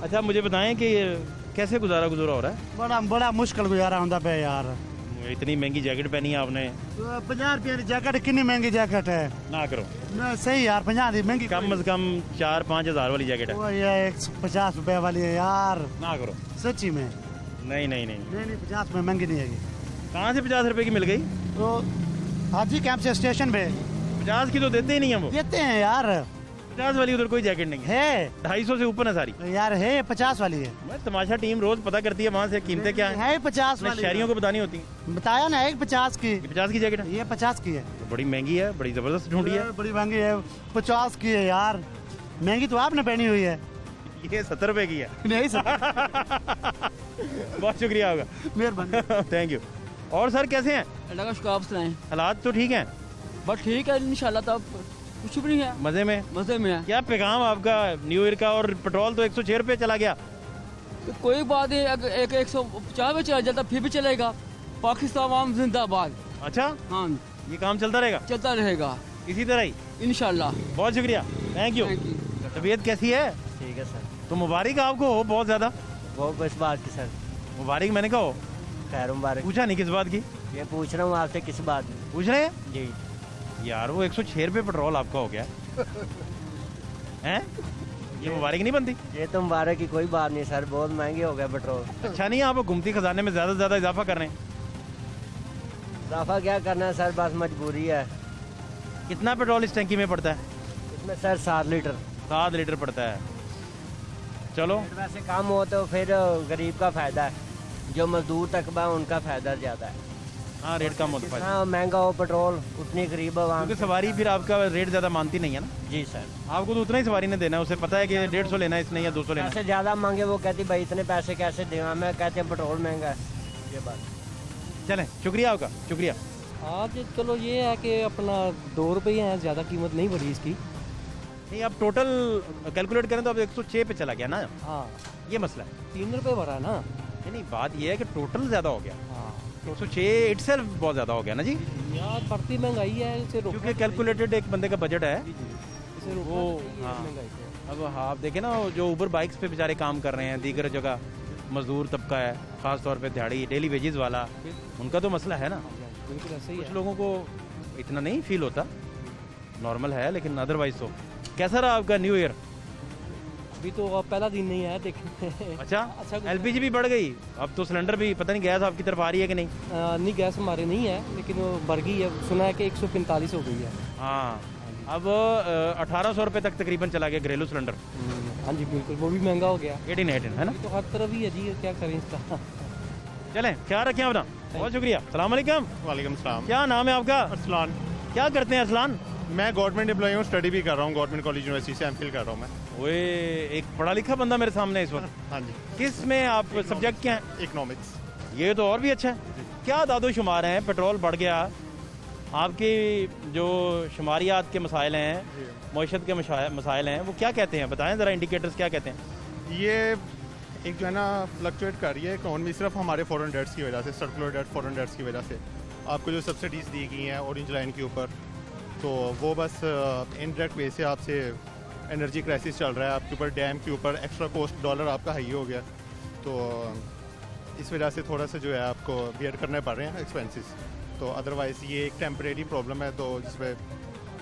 Speaker 1: अच्छा मुझे बताएं कि कैसे गुजारा हो रहा है?
Speaker 2: बड़ा मुश्किल गुजारा होंदा पे यार।
Speaker 1: इतनी महंगी जैकेट पहनी है आपने।
Speaker 2: 50 रुपए की जैकेट, कितनी महंगी जैकेट है।
Speaker 1: ना करो,
Speaker 2: ना, सही यार, 50 की महंगी।
Speaker 1: कम से कम 4-5 हज़ार वाली जैकेट है।
Speaker 2: वो ये 150 रुपए वाली है यार,
Speaker 1: ना करो,
Speaker 2: सच्ची में।
Speaker 1: नहीं नहीं नहीं।
Speaker 2: नहीं 50 में महंगी नहीं है।
Speaker 1: कहाँ से 50 रुपए की मिल गई?
Speaker 2: तो हाजी कैंप से स्टेशन पे
Speaker 1: 50 की तो देते ही नहीं है वो।
Speaker 2: देते हैं यार।
Speaker 1: 50 वाली उधर कोई जैकेट नहीं है,
Speaker 2: है
Speaker 1: 250 से ऊपर है सारी।
Speaker 2: यार, है 50 वाली है।
Speaker 1: मैं तमाशा टीम रोज पता करती है वहाँ से कीमतें क्या हैं,
Speaker 2: है 50 वाली।
Speaker 1: शहरियों को बतानी होती है।
Speaker 2: बताया ना, एक 50 की।
Speaker 1: ये 50 की जैकेट है,
Speaker 2: ये 50 की है।
Speaker 1: तो बड़ी महंगी है, बड़ी जबरदस्त ढूंढी है।
Speaker 2: बड़ी महंगी है, 50 की है यार। महंगी तो आपने पहनी हुई है।
Speaker 1: ये 70 रुपए की है।
Speaker 2: नहीं सर,
Speaker 1: बहुत शुक्रिया होगा,
Speaker 2: मेहरबानी।
Speaker 1: Thank you. और सर कैसे हैं?
Speaker 9: अल्लाह का शुक्र, आप सुनाएं।
Speaker 1: हालात तो ठीक हैं?
Speaker 9: बस ठीक है इंशाल्लाह, तब कुछ भी नहीं है,
Speaker 1: मजे में?
Speaker 9: मजे में है।
Speaker 1: क्या पैगाम आपका न्यू ईयर का? और पेट्रोल तो 106 रुपए चला गया।
Speaker 9: तो कोई बात नहीं, अगर 150 में चला जाता फिर भी चलेगा। पाकिस्तान आवाम जिंदाबाद।
Speaker 1: अच्छा,
Speaker 9: हाँ,
Speaker 1: ये काम चलता रहेगा
Speaker 9: चलता रहेगा
Speaker 1: इसी तरह ही?
Speaker 9: इंशाल्लाह।
Speaker 1: बहुत शुक्रिया, थैंक यू।
Speaker 9: Thank you.
Speaker 1: तबीयत कैसी है?
Speaker 7: ठीक है सर।
Speaker 1: तो मुबारक आपको हो बहुत ज्यादा।
Speaker 7: वो किस बात की सर?
Speaker 1: मुबारक मैंने कहा हो,
Speaker 7: खैर मुबारक।
Speaker 1: पूछा नहीं किस बात की?
Speaker 7: ये पूछ रहा हूँ आपसे किस बात की?
Speaker 1: पूछ रहे हैं
Speaker 7: जी।
Speaker 1: यार, वो 106 रुपए पेट्रोल आपका हो गया हैं? ये मुबारक नहीं बनती?
Speaker 7: ये तो मुबारक की कोई बात नहीं सर, बहुत महंगे हो गया पेट्रोल।
Speaker 1: अच्छा नहीं, आप घूमती खजाने में ज्यादा से ज्यादा इजाफा कर रहे हैं।
Speaker 7: इजाफा क्या करना है सर, बस मजबूरी है।
Speaker 1: कितना पेट्रोल इस टंकी में पड़ता है?
Speaker 7: इसमें सर 7 लीटर।
Speaker 1: 7 लीटर पड़ता है। चलो,
Speaker 7: वैसे कम हो तो फिर गरीब का फायदा है, जो मजदूर तकबा है उनका फायदा ज्यादा है।
Speaker 1: हाँ रेट कम होता है,
Speaker 7: जितना महंगा हो पेट्रोल उतनी गरीब आवाम।
Speaker 1: क्योंकि सवारी फिर आपका रेट ज्यादा मानती नहीं है ना।
Speaker 7: जी सर।
Speaker 1: आपको तो उतना ही सवारी ने देना है, उसे पता है कि 150 लेना है इसने या 200 लेना है।
Speaker 7: पैसे ज्यादा मांगे, वो कहती भाई इतने पैसे कैसे दें, हमें कहते हैं पेट्रोल महंगा है। ये बात।
Speaker 1: चलें, शुक्रिया आपका, शुक्रिया।
Speaker 10: आज चलो ये है कि अपना 2 रुपये हैं, ज़्यादा कीमत नहीं बढ़ी इसकी।
Speaker 1: नहीं, आप टोटल कैलकुलेट करें तो अब 106 पे चला गया ना,
Speaker 10: हाँ,
Speaker 1: ये मसला है।
Speaker 10: 3 रुपये बढ़ा है ना।
Speaker 1: नहीं, बात ये है कि टोटल ज्यादा हो गया।
Speaker 10: हाँ,
Speaker 1: 106 इटसेल्फ बहुत ज्यादा हो गया ना जी,
Speaker 10: यार बढ़ती महंगाई है, इसे रोकना
Speaker 1: क्योंकि कैलकुलेटेड एक बंदे का बजट है
Speaker 10: चाहिए। इसे रोकना
Speaker 1: वो।
Speaker 10: चाहिए
Speaker 1: हाँ,
Speaker 10: महंगाई को।
Speaker 1: अब आप देखें ना, जो ऊबर बाइक्स पे बेचारे काम कर रहे हैं, दीगर जगह मजदूर तबका है, खास तौर पे दिहाड़ी डेली वेजेस वाला, उनका तो मसला है ना।
Speaker 10: बिल्कुल ऐसे ही
Speaker 1: कुछ
Speaker 10: है।
Speaker 1: लोगों को इतना नहीं फील होता, नॉर्मल है, लेकिन अदरवाइज तो। कैसा रहा आपका न्यू ईयर?
Speaker 10: अभी तो अब पहला दिन नहीं है, देखें।
Speaker 1: अच्छा,
Speaker 10: गुजरा।
Speaker 1: एलपीजी भी बढ़ गई, अब तो सिलेंडर भी पता नहीं गैस आपकी तरफ आ रही है कि नहीं।
Speaker 10: नहीं, गैस हमारे नहीं है, लेकिन वो बढ़ गई है, सुना है कि 145 हो गई है।
Speaker 1: हाँ, अब 1800 रुपये तक तकरीबन चला गया घरेलू सिलेंडर।
Speaker 10: हाँ जी बिल्कुल, वो भी महंगा हो गया।
Speaker 1: 18 है ना।
Speaker 10: तो हर तरफ ही है जी, क्या करें इसका।
Speaker 1: चलें, ख्याल रखें अपना, बहुत शुक्रिया। सलाम अलैकुम।
Speaker 11: वालेकुम सलाम।
Speaker 1: क्या नाम है आपका?
Speaker 11: अरसलान।
Speaker 1: क्या करते हैं अरसलान?
Speaker 11: मैं गवर्नमेंट एम्प्लॉई हूँ, स्टडी भी कर रहा हूँ गवर्नमेंट कॉलेज यूनिवर्सिटी से, एमफिल कर रहा हूँ मैं।
Speaker 1: ओए, एक पढ़ा लिखा बंदा मेरे सामने इस वक्त।
Speaker 11: हाँ जी।
Speaker 1: किस में आप सब्जेक्ट क्या हैं?
Speaker 11: इकोनॉमिक्स।
Speaker 1: ये तो और भी अच्छा है। क्या दादो शुमार हैं? पेट्रोल बढ़ गया, आपकी जो शुमारियात के मसाइल हैं, मईशत के मसाइल हैं, वो क्या कहते हैं? बताएं ज़रा, इंडिकेटर्स क्या कहते हैं?
Speaker 11: ये एक जो है ना फ्लक्चुएट कर रही है इकोनॉमी, सिर्फ हमारे फॉरेन डेट्स की वजह से, सर्कुलर डेट फॉरेन डेट्स की वजह से। आपको जो सब्सिडीज़ दी गई हैं ऑरेंज लाइन के ऊपर, तो वो बस इनडायरेक्ट वे से आपसे एनर्जी क्राइसिस चल रहा है, आपके ऊपर डैम के ऊपर एक्स्ट्रा कॉस्ट डॉलर आपका हाई हो गया, तो इस वजह से थोड़ा सा जो है आपको बियर करने पड़ रहे हैं एक्सपेंसेस। तो अदरवाइज़ ये एक टेम्परेरी प्रॉब्लम है, तो जिसमें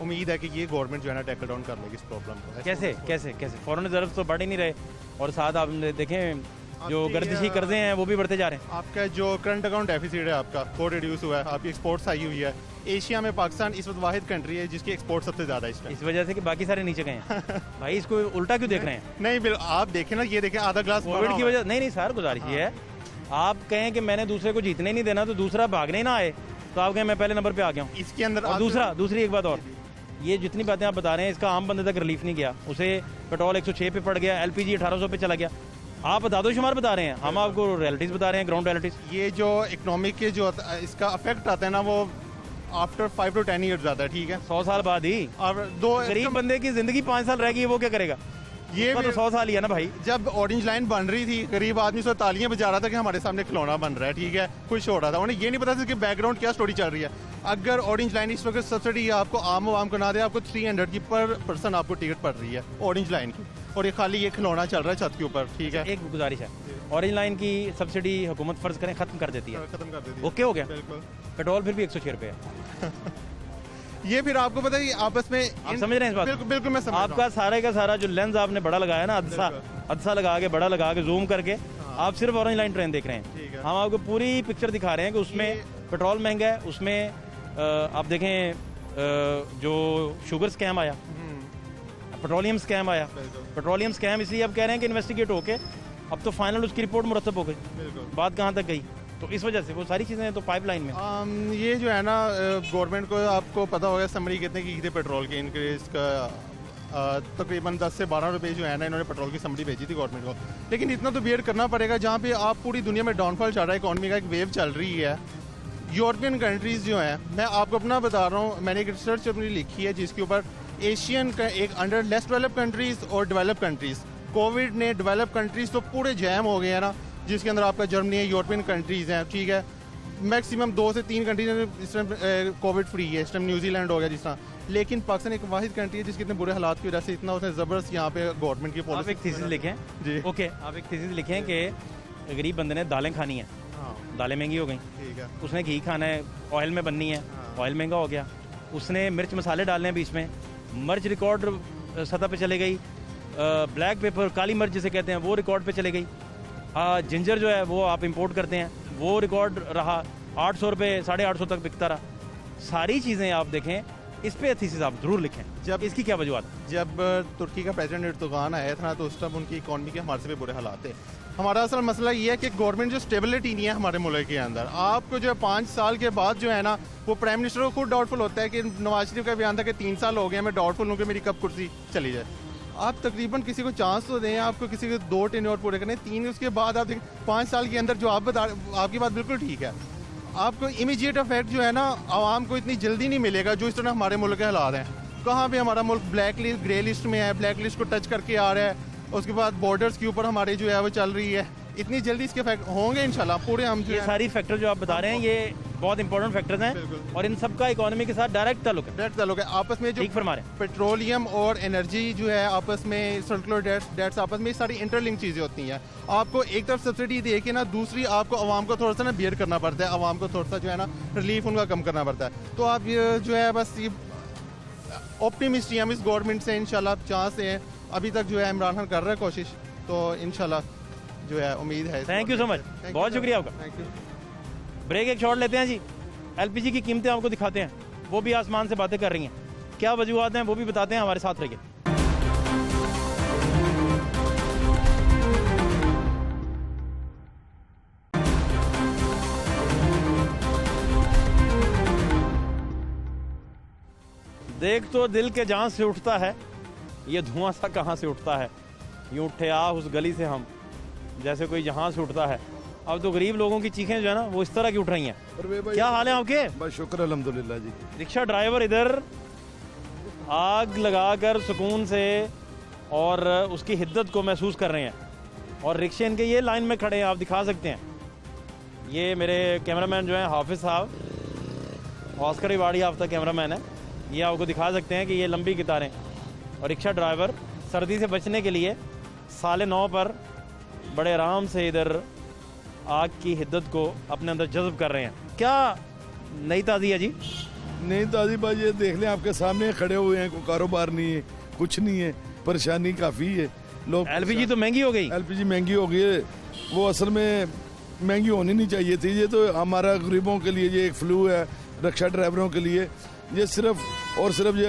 Speaker 11: उम्मीद है कि ये गवर्नमेंट जो है ना टैकल डाउन कर लेगी इस प्रॉब्लम को।
Speaker 1: कैसे कैसे कैसे फॉरेन रिजर्व तो बढ़ ही नहीं रहे, और साथ आप देखें जो गर्दिशी कर्जे हैं वो भी बढ़ते जा रहे हैं।
Speaker 11: आपका जो करंट अकाउंट डेफिसिट है आपका वो रिड्यूस हुआ है, आपकी एक्सपोर्ट्स आई हुई है। एशिया में पाकिस्तान इस वक्त वाहिद कंट्री है जिसकी एक्सपोर्ट सबसे ज़्यादा है
Speaker 1: इस वजह से कि बाकी सारे नीचे गए हैं। भाई इसको उल्टा क्यों देख रहे हैं?
Speaker 11: नहीं बिल्कुल, आप देखें ना, ये देखें आधा ग्लास
Speaker 1: कोविड की वजह नहीं सर, गुजारिश ये है आप कहें कि मैंने दूसरे को जीतने नहीं देना, तो दूसरा भागने ही ना आए, तो आप कहें मैं पहले नंबर पे आ गया हूँ।
Speaker 11: इसके अंदर
Speaker 1: दूसरी एक बात और, ये जितनी बातें आप बता रहे हैं इसका आम बंदे तक रिलीफ नहीं गया। उसे पेट्रोल 106 पे पड़ गया, LPG 1800 पे चला गया। आप बता दो शुमार बता रहे हैं, हम आपको रियलिटीज बता रहे हैं, ग्राउंड रियलिटीज।
Speaker 11: ये जो इकोनॉमिक के जो इसका अफेक्ट आता है ना, वो आफ्टर 5 to 10 ईयर्स आता है, ठीक है,
Speaker 1: 100 साल बाद ही।
Speaker 11: और दो
Speaker 1: गरीब बंदे की जिंदगी 5 साल रह गई, वो क्या करेगा?
Speaker 11: ये
Speaker 1: तो 100 साल ही है ना भाई।
Speaker 11: जब ऑरेंज लाइन बन रही थी, गरीब आदमी से तालियां बजा रहा था कि हमारे सामने खिलौना बन रहा है, ठीक है, खुश हो रहा था। उन्हें ये नहीं पता था कि बैकग्राउंड क्या स्टोरी चल रही है। अगर ऑरेंज लाइन इस वक्त सब्सिडी आपको आम को ना दे, आपको 300 की पर पर्सन आपको टिकट पड़ रही है ऑरेंज लाइन की, और ये खाली ये खिलौना चल रहा है छत के ऊपर, ठीक है।
Speaker 1: एक गुजारिश है, ऑरेंज लाइन की सब्सिडी हुकूमत फर्ज करें खत्म कर देती है,
Speaker 11: खत्म कर देती है,
Speaker 1: ओके हो गया।
Speaker 11: बिल्कुल।
Speaker 1: पेट्रोल फिर भी 106 रुपये है।
Speaker 11: ये फिर आपको पता है आपस में
Speaker 1: आप समझ रहे हैं इस बात?
Speaker 11: बिल्कुल बिल्कुल मैं समझ रहा हूं।
Speaker 1: आपका सारे का सारा जो लेंस आपने बड़ा लगाया ना, अदसा लगा के, बड़ा लगा के, जूम करके, आप सिर्फ ऑरेंज लाइन ट्रेन देख रहे हैं। हम आपको पूरी पिक्चर दिखा रहे हैं कि उसमें पेट्रोल महंगा है, उसमें आप देखें जो शुगर स्कैम आया, पेट्रोलियम स्कैम आया। पेट्रोलियम स्कैम इसलिए अब कह रहे हैं कि इन्वेस्टिगेट होके अब तो फाइनल उसकी रिपोर्ट मुरतब हो गई, बात कहाँ तक गई, तो इस वजह से वो सारी चीज़ें तो पाइपलाइन में।
Speaker 11: ये जो है ना गवर्नमेंट को आपको पता होगा समरी कितने की थी पेट्रोल की इंक्रीज का, तकरीबन 10 से 12 रुपये जो है ना इन्होंने पेट्रोल की समरी भेजी थी गवर्नमेंट को। लेकिन इतना तो वेट करना पड़ेगा, जहाँ पे आप पूरी दुनिया में डाउनफॉल चल रहा है, इकॉनमी का एक वेव चल रही है। यूरोपियन कंट्रीज़ जो हैं, मैं आपको अपना बता रहा हूँ, मैंने एक रिसर्च अपनी लिखी है जिसके ऊपर एशियन का एक अंडर लेस डेवलप कंट्रीज़ और डेवलप कंट्रीज़, कोविड ने डेवलप कंट्रीज़ तो पूरे जैम हो गए हैं ना, जिसके अंदर आपका जर्मनी है, यूरोपियन कंट्रीज़ हैं, ठीक है, मैक्सिमम 2 से 3 कंट्रीज इस टाइम कोविड फ्री है, इस टाइम न्यूजीलैंड हो गया जिस तरह। लेकिन पाकिस्तान एक वाहिद कंट्री है जिसके इतने बुरे हालात की वजह से इतना उसने ज़बरदस्त यहाँ पे गवर्नमेंट की पॉलिसी।
Speaker 1: आप एक थीसिस लिखें
Speaker 11: जी,
Speaker 1: ओके, आप एक थीसिस लिखें कि गरीब बंदे ने दालें खानी है, दालें महंगी हो गई,
Speaker 11: ठीक है,
Speaker 1: उसने घी खाना है, ऑयल में बननी है, ऑयल महंगा हो गया, उसने मिर्च मसाले डालने हैं बीच में, मिर्च रिकॉर्ड सतह पे चले गई, ब्लैक पेपर काली मिर्च जिसे कहते हैं वो रिकॉर्ड पे चले गई, जिंजर जो है वो आप इंपोर्ट करते हैं वो रिकॉर्ड रहा 800 रुपये 850 तक बिकता रहा। सारी चीज़ें आप देखें, इस पे थीसिस आप जरूर लिखें, जब इसकी क्या वजूहत है।
Speaker 11: जब तुर्की का प्रेसिडेंट एर्दोगान आया था ना, तो उस टाइम उनकी इकॉनमी के हमारे से भी बुरे हालात थे। हमारा असल मसला ये है कि गवर्नमेंट जो स्टेबिलिटी नहीं है हमारे मुल्क के अंदर। आपको जो है 5 साल के बाद जो है ना, वो प्राइम मिनिस्टर को खुद डाउटफुल होता है कि नवाज शरीफ का बयान था कि 3 साल हो गए, मैं डाउटफुल हूँ कि मेरी कब कुर्सी चली जाए। आप तकरीबन किसी को चांस तो दें, आपको किसी को 2 टेन्योर पूरे करने, 3 उसके बाद आप देखें 5 साल के अंदर जो आप बता, आपकी बात बिल्कुल ठीक है, आपको इमीडिएट इफेक्ट जो है ना आवाम को इतनी जल्दी नहीं मिलेगा जो इस तरह हमारे मुल्क के हालात हैं। कहाँ पे हमारा मुल्क ब्लैक लिस्ट ग्रे लिस्ट में है, ब्लैक लिस्ट को टच करके आ रहा है, उसके बाद बॉर्डर्स के ऊपर हमारे जो है वो चल रही है, इतनी जल्दी इसके इफेक्ट होंगे इंशाल्लाह पूरे। हम जो
Speaker 1: ये सारी फैक्टर जो आप बता रहे हैं ये बहुत इंपॉर्टेंट फैक्टर्स हैं और इन सब का इकोनॉमी के साथ डायरेक्ट ताल्लुक
Speaker 11: है। आपस में जो
Speaker 1: ठीक फरमा रहे हैं,
Speaker 11: पेट्रोलियम और एनर्जी जो है आपस में सर्कुलर डेट्स आपस में सारी इंटरलिंक चीज़ें होती हैं। आपको एक तरफ सब्सिडी दे के ना, दूसरी आपको आवाम को थोड़ा सा ना बियर करना पड़ता है, आवाम को थोड़ा सा जो है ना रिलीफ उनका कम करना पड़ता है। तो आप ये जो है बस ये ऑप्टिमिस्ट हम इस गवर्नमेंट से इंशाल्लाह चांस हैं, अभी तक जो है इमरान खान कर रहा है कोशिश, तो इंशाल्लाह जो है उम्मीद है।
Speaker 1: थैंक यू सो मच, बहुत शुक्रिया आपका।
Speaker 11: Thank you.
Speaker 1: ब्रेक एक शॉट लेते हैं जी, LPG की कीमतें आपको दिखाते हैं, वो भी आसमान से बातें कर रही हैं, क्या वजूहत हैं वो भी बताते हैं, हमारे साथ रहिए। देख तो दिल के जान से उठता है, ये धुआं सा कहाँ से उठता है, यूं उठे आ उस गली से हम, जैसे कोई जहां से उठता है। अब तो गरीब लोगों की चीखें जो है ना वो इस तरह की उठ रही हैं। क्या हाल है आपके?
Speaker 12: बस शुक्र अल्हम्दुलिल्लाह जी।
Speaker 1: रिक्शा ड्राइवर इधर आग लगाकर सुकून से और उसकी हिद्दत को महसूस कर रहे हैं, और रिक्शे इनके ये लाइन में खड़े हैं, आप दिखा सकते हैं। ये मेरे कैमरामैन जो है हाफिज़ साहब, ऑस्कर अवार्ड याफ्ता कैमरामैन है, ये आपको दिखा सकते हैं कि ये लंबी कतारें, और रिक्शा ड्राइवर सर्दी से बचने के लिए 9:30 पर बड़े आराम से इधर आग की हिद्दत को अपने अंदर जज्ब कर रहे हैं। क्या नई ताज़ी है जी?
Speaker 12: नहीं ताज़ी भाई, ये देख लें आपके सामने खड़े हुए हैं, कोई कारोबार नहीं है, कुछ नहीं है, परेशानी काफ़ी है। लोग
Speaker 1: एलपीजी तो महंगी हो गई।
Speaker 12: एलपीजी महंगी हो गई है, वो असल में महंगी होनी नहीं चाहिए थी। ये तो हमारा गरीबों के लिए ये एक फ्लू है, रिक्शा ड्राइवरों के लिए। ये सिर्फ और सिर्फ ये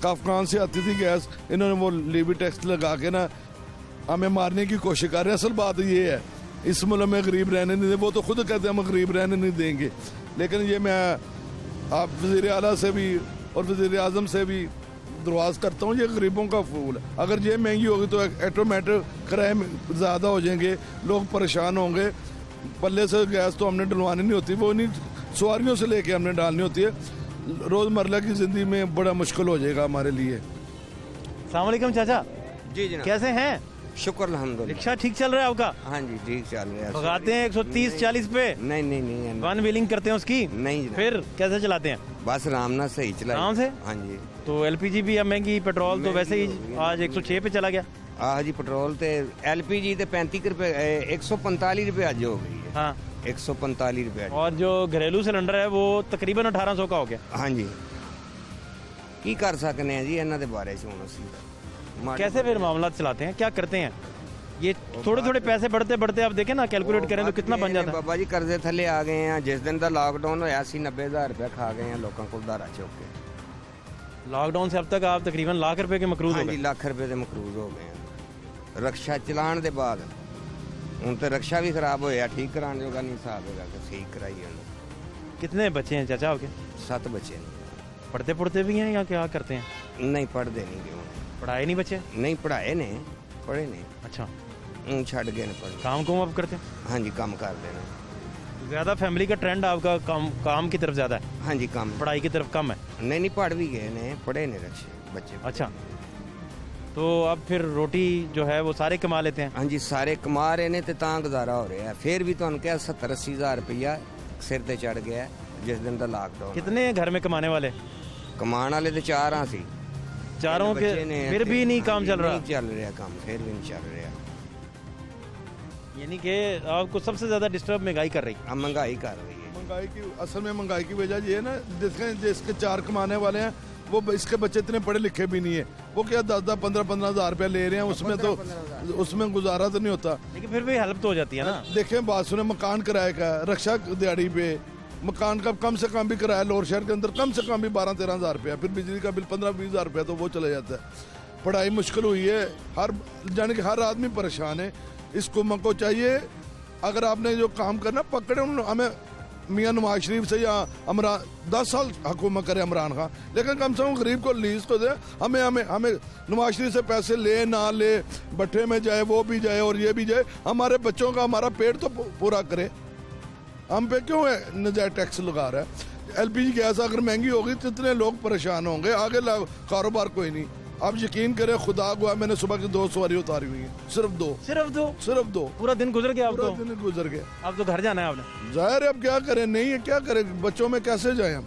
Speaker 12: अफगान से आती थी गैस, इन्होंने वो लेवी टैक्स लगा के ना हमें मारने की कोशिश कर रहे हैं। असल बात ये है, इस मुल्क में गरीब रहने नहीं दे, वो तो खुद कहते हैं हम गरीब रहने नहीं देंगे। लेकिन ये मैं आप वज़ीर आला से भी और वज़ीर आज़म से भी दरख्वास्त करता हूँ, ये गरीबों का फूल है। अगर ये महंगी होगी तो ऑटोमेटिक किराए ज़्यादा हो जाएंगे, लोग परेशान होंगे। पल्ले से गैस तो हमने डलवानी नहीं होती, वो नहीं सवारियों से लेके हमने डालनी होती है। रोज़मर्रा की ज़िंदगी में बड़ा मुश्किल हो जाएगा हमारे लिए।
Speaker 1: अस्सलाम वालेकुम चाचा।
Speaker 13: जी जनाब,
Speaker 1: कैसे हैं?
Speaker 13: शुक्र अल्हम्दुलिल्लाह।
Speaker 1: रिक्शा ठीक चल रहा है आपका?
Speaker 13: हाँ जी ठीक चल रहा है।
Speaker 1: भगाते हैं 130-40 पे?
Speaker 13: नहीं
Speaker 1: वन व्हीलिंग करते हैं उसकी?
Speaker 13: नहीं जनाब।
Speaker 1: फिर कैसे चलाते हैं?
Speaker 13: बस आराम ना सही चला।
Speaker 1: आराम से?
Speaker 13: हाँ जी।
Speaker 1: तो एलपीजी भी अब महंगी, पेट्रोल तो वैसे ही आज 106 पे चला गया।
Speaker 13: हाँ जी, पेट्रोल ते एलपीजी ते 35 रुपए 145 रुपए आज हो गई है।
Speaker 1: हाँ
Speaker 13: 145 रुपए।
Speaker 1: और जो घरेलू सिलेंडर है वो तकरीबन 1800 का हो गया।
Speaker 13: हाँ जी, की कर सकते हैं जी इन्हों के बारे में।
Speaker 1: कैसे फिर मामला चलाते हैं, क्या करते हैं? ये थोड़े थोड़े पैसे बढ़ते बढ़ते आप देखें ना, कैलकुलेट करें तो कितना बन जाता है।
Speaker 13: बाबा जी कर्जे थले आ गए हैं। जिस दिन का लॉकडाउन होया 80-90 हज़ार रुपया खा गए हैं लोगों को धारा चौक के।
Speaker 1: लॉकडाउन से अब तक आप तकरीबन लाख रुपए के मकरूज हो गए।
Speaker 13: लाख रुपए के मकरूज हो गए हैं रिक्शा चलाने के बाद। हूँ तो रिक्शा भी खराब होया, ठीक कराने जोगा नहीं हिसाब होगा कि सही कराई उन्होंने।
Speaker 1: कितने बच्चे हैं चाचा आपके?
Speaker 13: 7 बच्चे।
Speaker 1: पढ़ते पढ़ते भी हैं या क्या करते हैं?
Speaker 13: नहीं पढ़ते नहीं क्यों।
Speaker 1: पढ़ाए नहीं बच्चे?
Speaker 13: नहीं पढ़ाए ने, पढ़े नहीं।
Speaker 1: अच्छा,
Speaker 13: छड़ गए पढ़े।
Speaker 1: काम कुम आप करते हैं?
Speaker 13: हाँ जी काम करते हैं।
Speaker 1: ज़्यादा फैमिली का ट्रेंड आपका काम की तरफ ज़्यादा है?
Speaker 13: हाँ जी काम,
Speaker 1: पढ़ाई की तरफ कम है?
Speaker 13: नहीं पढ़ भी गए ने, पढ़े नहीं रिक्शे बच्चे।
Speaker 1: अच्छा, तो अब फिर रोटी जो है वो सारे कमा लेते हैं?
Speaker 13: हाँ जी सारे कमा रहे ने, तो गुजारा हो रहा है। फिर भी तो क्या 70-80 हज़ार रुपया सिर ते चढ़ गया जिस दिन का लॉकडाउन।
Speaker 1: कितने घर में कमाने वाले?
Speaker 13: कमाने वाले तो 4 हाँ सी।
Speaker 1: चारों के फिर भी नहीं काम चल रहा?
Speaker 13: नहीं चल रहा काम, फिर भी नहीं चल रहा।
Speaker 1: यानी कि आपको सबसे ज़्यादा डिस्टर्ब महंगाई कर रही है?
Speaker 13: महंगाई कर रही है।
Speaker 12: महंगाई की असल में महंगाई की वजह ये है ना, जिसके 4 कमाने वाले हैं वो इसके बच्चे इतने पढ़े लिखे भी नहीं है, वो क्या 10-15 हज़ार रुपया ले रहे हैं, उसमें तो उसमें गुजारा तो नहीं होता।
Speaker 1: लेकिन फिर भी हेल्प तो हो जाती है ना।
Speaker 12: देखें बात सुने, मकान किराए का, रक्षा दिहाड़ी पे मकान का कम से कम भी किराया लोअर शहर के अंदर कम से कम भी 12-13 हज़ार रुपया, फिर बिजली का बिल 15-20 हज़ार रुपया, तो वो चला जाता है। पढ़ाई मुश्किल हुई है, यानी कि हर आदमी परेशान है। इस हुकूमत को चाहिए, अगर आपने जो काम करना पकड़े हमें मियाँ नवाज शरीफ से या इमरान 10 साल हुकूमत करे इमरान खान, लेकिन कम से कम गरीब को लीज तो दे। हमें नवाज शरीफ से पैसे ले ना ले, भट्टे में जाए वो भी जाए और ये भी जाए, हमारे बच्चों का हमारा पेट तो पूरा करे। हम पे क्यों है नजायज टैक्स लगा रहा है? एलपीजी गैस अगर महंगी होगी तो इतने लोग परेशान होंगे, आगे कारोबार कोई नहीं। आप यकीन करें, खुदा हुआ मैंने सुबह की 2 सवारी उतारी हुई है, सिर्फ दो।
Speaker 1: पूरा दिन गुजर गया?
Speaker 12: पूरा दिन गुजर गया।
Speaker 1: अब तो घर जाना है आपने?
Speaker 12: जाहिर है, अब क्या करें, नहीं है क्या करें, बच्चों में कैसे जाए हम,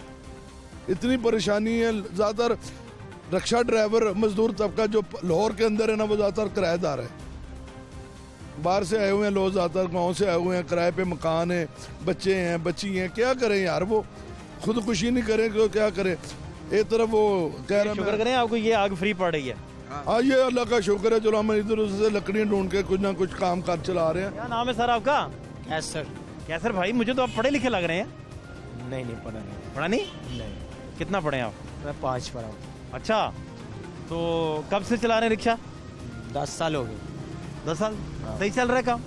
Speaker 12: इतनी परेशानी है। ज़्यादातर रिक्शा ड्राइवर मजदूर तबका जो लाहौर के अंदर है ना, वो ज़्यादातर किराएदार है, बाहर से आए हुए हैं लोग, ज़्यादातर गाँव से आए हुए हैं, किराए पे मकान है, बच्चे हैं बच्ची हैं, क्या करें यार, वो खुदकुशी नहीं करें तो क्या करें। एक तरफ वो कह रहा है,
Speaker 1: शुक्र करें आपको ये आग फ्री पड़ रही है।
Speaker 12: हाँ ये अल्लाह का शुक्र है, चलो हम इधर उधर से लकड़ियाँ ढूंढ के कुछ ना कुछ काम कर चला रहे हैं।
Speaker 1: क्या नाम है सर आपका?
Speaker 6: कैसर।
Speaker 1: कैसर भाई, मुझे तो आप पढ़े लिखे लग रहे हैं।
Speaker 6: नहीं पढ़ा नहीं।
Speaker 1: पढ़ा नहीं? कितना पढ़े आप?
Speaker 6: मैं 5 पढ़ा हूँ।
Speaker 1: अच्छा, तो कब से चला रहे हैं रिक्शा?
Speaker 6: 10 साल हो गए।
Speaker 1: 10 साल? सही चल रहा है काम?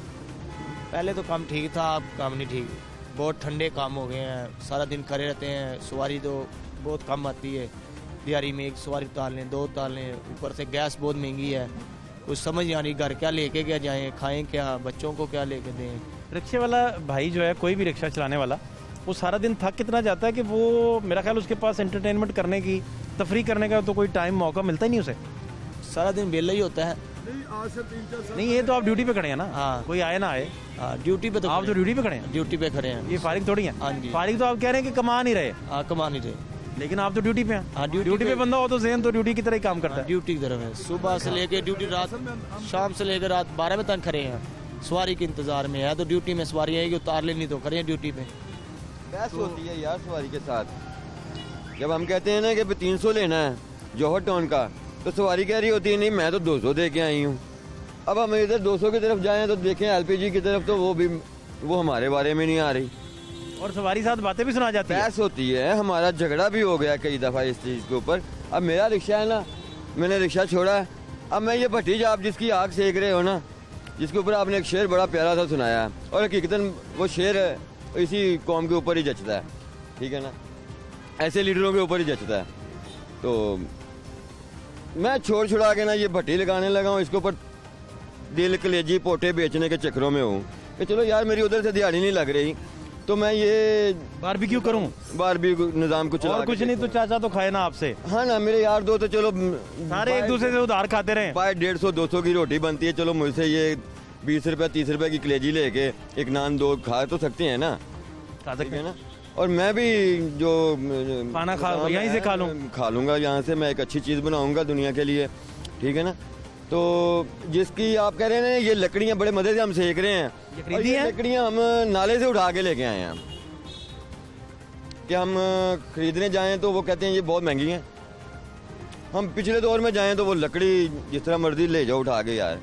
Speaker 6: पहले तो काम ठीक था, अब काम नहीं ठीक। बहुत ठंडे काम हो गए हैं, सारा दिन करे रहते हैं, सवारी तो बहुत कम आती है। दिहाड़ी में 1 सवारी उतार लें, 2 उतार लें, ऊपर से गैस बहुत महंगी है, कुछ समझ नहीं आ रही घर क्या लेके क्या जाएं, खाएं क्या, बच्चों को क्या लेके दें।
Speaker 1: रिक्शे वाला भाई जो है, कोई भी रिक्शा चलाने वाला, वो सारा दिन थक कितना जाता है कि वो, मेरा ख्याल उसके पास एंटरटेनमेंट करने की, तफरी करने का तो कोई टाइम मौका मिलता ही नहीं उसे।
Speaker 6: सारा दिन वेला ही होता है।
Speaker 1: नहीं, ये तो आप ड्यूटी पे खड़े हैं ना।
Speaker 6: हाँ,
Speaker 1: कोई आए ना आए।
Speaker 6: हाँ, ड्यूटी पे तो
Speaker 1: आप तो ड्यूटी पे खड़े हैं।
Speaker 6: ड्यूटी पे खड़े हैं।
Speaker 1: ये फारिग थोड़ी है।
Speaker 6: हाँ जी,
Speaker 1: फारिग तो आप कह रहे हैं कि कमा नहीं रहे।
Speaker 6: हाँ, कमा नहीं रहे।
Speaker 1: लेकिन आप तो ड्यूटी पे हैं।
Speaker 6: हाँ,
Speaker 1: ड्यूटी पे बंदा हो तो ज़हन तो ड्यूटी की तरह ही काम करता है।
Speaker 6: ड्यूटी की तरफ है, सुबह से लेके ड्यूटी रात, शाम से लेकर रात 12 बजे तक खड़े हैं, सवारी के इंतजार में है। तो ड्यूटी में सवारी आएगी, उतार लेनी तो खड़े हैं ड्यूटी पे।
Speaker 14: बहस होती है यार सवारी के साथ। जब हम कहते हैं ना कि 300 लेना है जौहर टाउन का, तो सवारी कह रही होती है नहीं मैं तो 200 दे के आई हूँ। अब हम इधर 200 की तरफ जाएं तो देखें LPG की तरफ, तो वो हमारे बारे में नहीं आ रही
Speaker 1: और सवारी साथ बातें भी सुना जाती है।
Speaker 14: बहस होती है, हमारा झगड़ा भी हो गया कई दफ़ा इस चीज़ के ऊपर। अब मेरा रिक्शा है ना, मैंने रिक्शा छोड़ा है, अब मैं ये भट्टी आप जिसकी आग सेक रहे हो ना, जिसके ऊपर आपने एक शेर बड़ा प्यारा सा सुनाया है, और हकीकतन वो शेर इसी कौम के ऊपर ही जचता है, ठीक है ना, ऐसे लीडरों के ऊपर ही जचता है। तो मैं छोड़ छुड़ा के ना ये भट्टी लगाने लगा हूँ, इसके ऊपर दिल कलेजी पोटे बेचने के चक्करों में हूँ कि चलो यार मेरी उधर से दिहाड़ी नहीं लग रही तो मैं ये
Speaker 1: बारबेक्यू करूं,
Speaker 14: बारबेक्यू निजाम को चला
Speaker 1: और कुछ नहीं तो चाचा तो खाए ना आपसे।
Speaker 14: हाँ ना, मेरे यार दो तो चलो
Speaker 1: सारे एक दूसरे से उधार खाते रहे।
Speaker 14: 150-200 की रोटी बनती है, चलो मुझसे ये 20 रुपये 30 रुपये की कलेजी लेके एक नान दो खा तो सकते हैं ना,
Speaker 1: खा सकते हैं
Speaker 14: ना। और मैं भी जो
Speaker 1: खाना यहीं से खा
Speaker 14: लूँगा, यहाँ से मैं एक अच्छी चीज़ बनाऊँगा दुनिया के लिए, ठीक है ना। तो जिसकी आप कह रहे हैं ये लकड़ियाँ बड़े मज़े से हम सेक रहे हैं, और ये लकड़ियाँ हम नाले से उठा के लेके आए हैं। कि हम खरीदने जाएं तो वो कहते हैं ये बहुत महंगी हैं। हम पिछले दौर में जाएं तो वो लकड़ी जिस तरह मर्जी ले जाओ उठा के यार।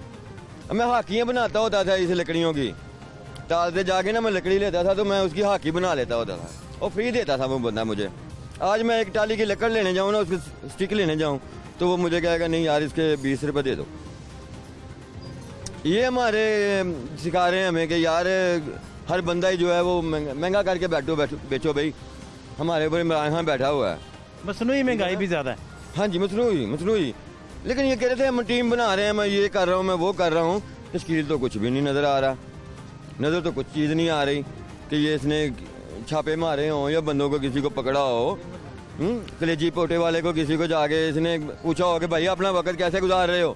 Speaker 14: मैं हाकियाँ बनाता होता था इस लकड़ियों की, ताल से जाके ना मैं लकड़ी लेता था तो मैं उसकी हाकी बना लेता होता था, और फ्री देता था वो बंदा मुझे। आज मैं एक टाली की लकड़ लेने जाऊँ ना, उसकी स्टिक लेने जाऊँ तो वो मुझे कहेगा नहीं यार इसके 20 रुपये दे दो। ये हमारे सिखा रहे हैं हमें कि यार हर बंदा ही जो है वो महंगा करके बेचो भाई। हमारे ऊपर इमरान खान बैठा हुआ है,
Speaker 1: मसनूई महंगाई भी ज़्यादा है।
Speaker 14: हाँ जी, मसनूई। लेकिन ये कह रहे थे हम टीम बना रहे हैं, मैं ये कर रहा हूँ, मैं वो कर रहा हूँ, तश्कील तो कुछ भी नहीं नज़र आ रहा। नज़र तो कुछ चीज़ नहीं आ रही कि ये इसने छापे मारे हों या बंदों को किसी को पकड़ा हो, कलेजी पोटे वाले को किसी को जाके इसने पूछा हो कि भाई अपना वक्त कैसे गुजार रहे हो।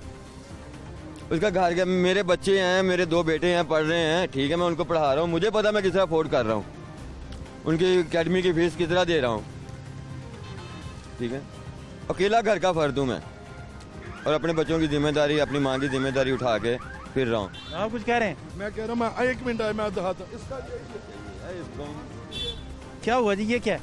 Speaker 14: उसका घर के मेरे बच्चे हैं, मेरे 2 बेटे हैं, पढ़ रहे हैं, ठीक है, मैं उनको पढ़ा रहा हूँ, मुझे पता मैं किस तरह अफोर्ड कर रहा हूँ, उनकी एकेडमी की फीस किस तरह दे रहा हूँ, ठीक है। अकेला घर का फर्द हूँ मैं, और अपने बच्चों की जिम्मेदारी, अपनी माँ की जिम्मेदारी उठा के फिर रहा हूँ।
Speaker 1: आप कुछ कह रहे हैं?
Speaker 12: मैं कह रहा हूँ, मैं 1 मिनट आए, मैं दिखाता इसका
Speaker 1: क्या हुआ जी, ये क्या है?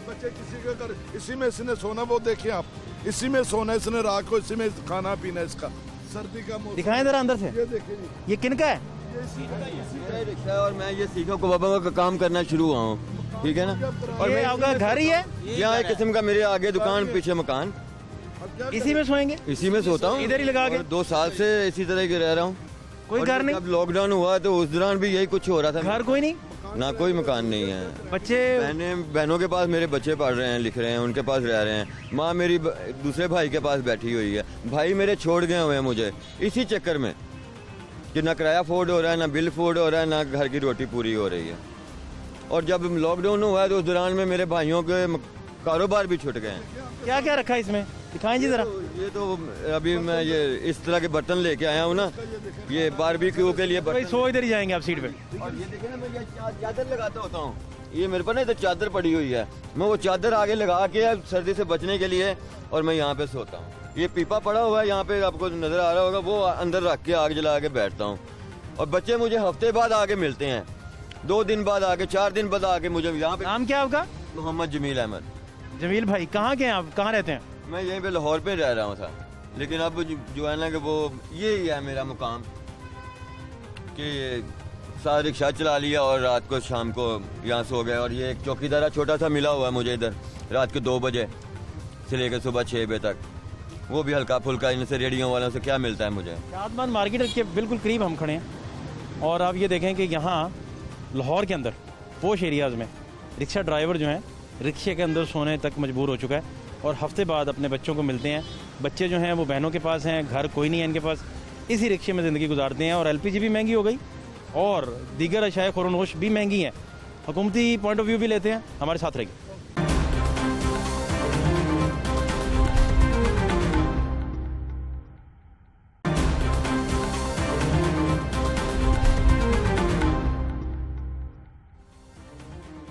Speaker 12: बच्चे किसी के घर इसी में इसने सोना, वो देखिए आप, इसी में सोना, इसने रात को इसी में खाना पीना, इसका सर्दी का मौसम।
Speaker 1: दिखाएं जरा अंदर से,
Speaker 12: ये देखिए,
Speaker 1: ये किनका है?
Speaker 14: मेरा रिक्शा है और मैं ये सीखा को बाबा का काम करना शुरू हुआ हूँ, ठीक है ना। और
Speaker 1: ये आपका घर ही है?
Speaker 14: यहाँ एक किस्म का मेरे आगे दुकान पीछे मकान,
Speaker 1: इसी में सोएंगे?
Speaker 14: इसी में सोता हूँ,
Speaker 1: इधर ही लगा के।
Speaker 14: 2 साल से इसी तरह के रह रहा हूँ।
Speaker 1: कोई घर नहीं?
Speaker 14: अब लॉकडाउन हुआ तो उस दौरान भी यही कुछ हो रहा था।
Speaker 1: घर कोई नहीं?
Speaker 14: ना कोई मकान नहीं है।
Speaker 1: बच्चे
Speaker 14: बहनों के पास मेरे बच्चे पढ़ रहे हैं, लिख रहे हैं, उनके पास रह रहे हैं। माँ मेरी दूसरे भाई के पास बैठी हुई है। भाई मेरे छोड़ गए हुए हैं मुझे इसी चक्कर में कि ना किराया फोर्ड हो रहा है, ना बिल फोर्ड हो रहा है, ना घर की रोटी पूरी हो रही है। और जब लॉकडाउन हुआ है तो उस दौरान में मेरे भाइयों के कारोबार भी छूट गए हैं।
Speaker 1: क्या क्या रखा है इसमें, दिखाएं जी जरा।
Speaker 14: ये तो अभी मैं ये इस तरह के बर्तन लेके आया हूँ ना, ये बारबेक्यू के लिए
Speaker 1: भाई सो इधर ही जाएंगे आप सीट पे।
Speaker 14: और ये देखें ना, मैं ये चादर लगाता होता हूँ, ये मेरे पर ना इधर चादर पड़ी हुई है, मैं वो चादर आगे लगा के सर्दी से बचने के लिए, और मैं यहाँ पे सोता हूँ। ये पीपा पड़ा हुआ है यहाँ पे, आपको नजर आ रहा होगा, वो अंदर रख के आग जला के बैठता हूँ। और बच्चे मुझे हफ्ते बाद आके मिलते हैं, 2 दिन बाद आके, 4 दिन बाद आके मुझे यहाँ पे।
Speaker 1: नाम क्या आपका?
Speaker 14: मोहम्मद जमील अहमद।
Speaker 1: जमील भाई कहाँ के हैं आप, कहाँ रहते हैं?
Speaker 14: मैं यहीं पे लाहौर पे रह रहा हूँ था, लेकिन अब जो है ना कि वो ये ही है मेरा मुकाम कि सारा रिक्शा चला लिया और रात को शाम को यहाँ सो गए। और ये एक चौकीदारा छोटा सा मिला हुआ है मुझे इधर, रात के 2 बजे से लेकर सुबह 6 बजे तक, वो भी हल्का फुल्का, इनसे रेडियो वालों से क्या मिलता है मुझे।
Speaker 1: शादमान मार्केट के बिल्कुल करीब हम खड़े हैं, और आप ये देखें कि यहाँ लाहौर के अंदर पोश एरियाज़ में रिक्शा ड्राइवर जो हैं रिक्शे के अंदर सोने तक मजबूर हो चुका है, और हफ्ते बाद अपने बच्चों को मिलते हैं। बच्चे जो हैं वो बहनों के पास हैं, घर कोई नहीं है इनके पास, इसी रिक्शे में ज़िंदगी गुजारते हैं। और LPG भी महंगी हो गई और दीगर अशाए खुरनोश भी महंगी हैं। हुकूमती पॉइंट ऑफ व्यू भी लेते हैं, हमारे साथ रहिए।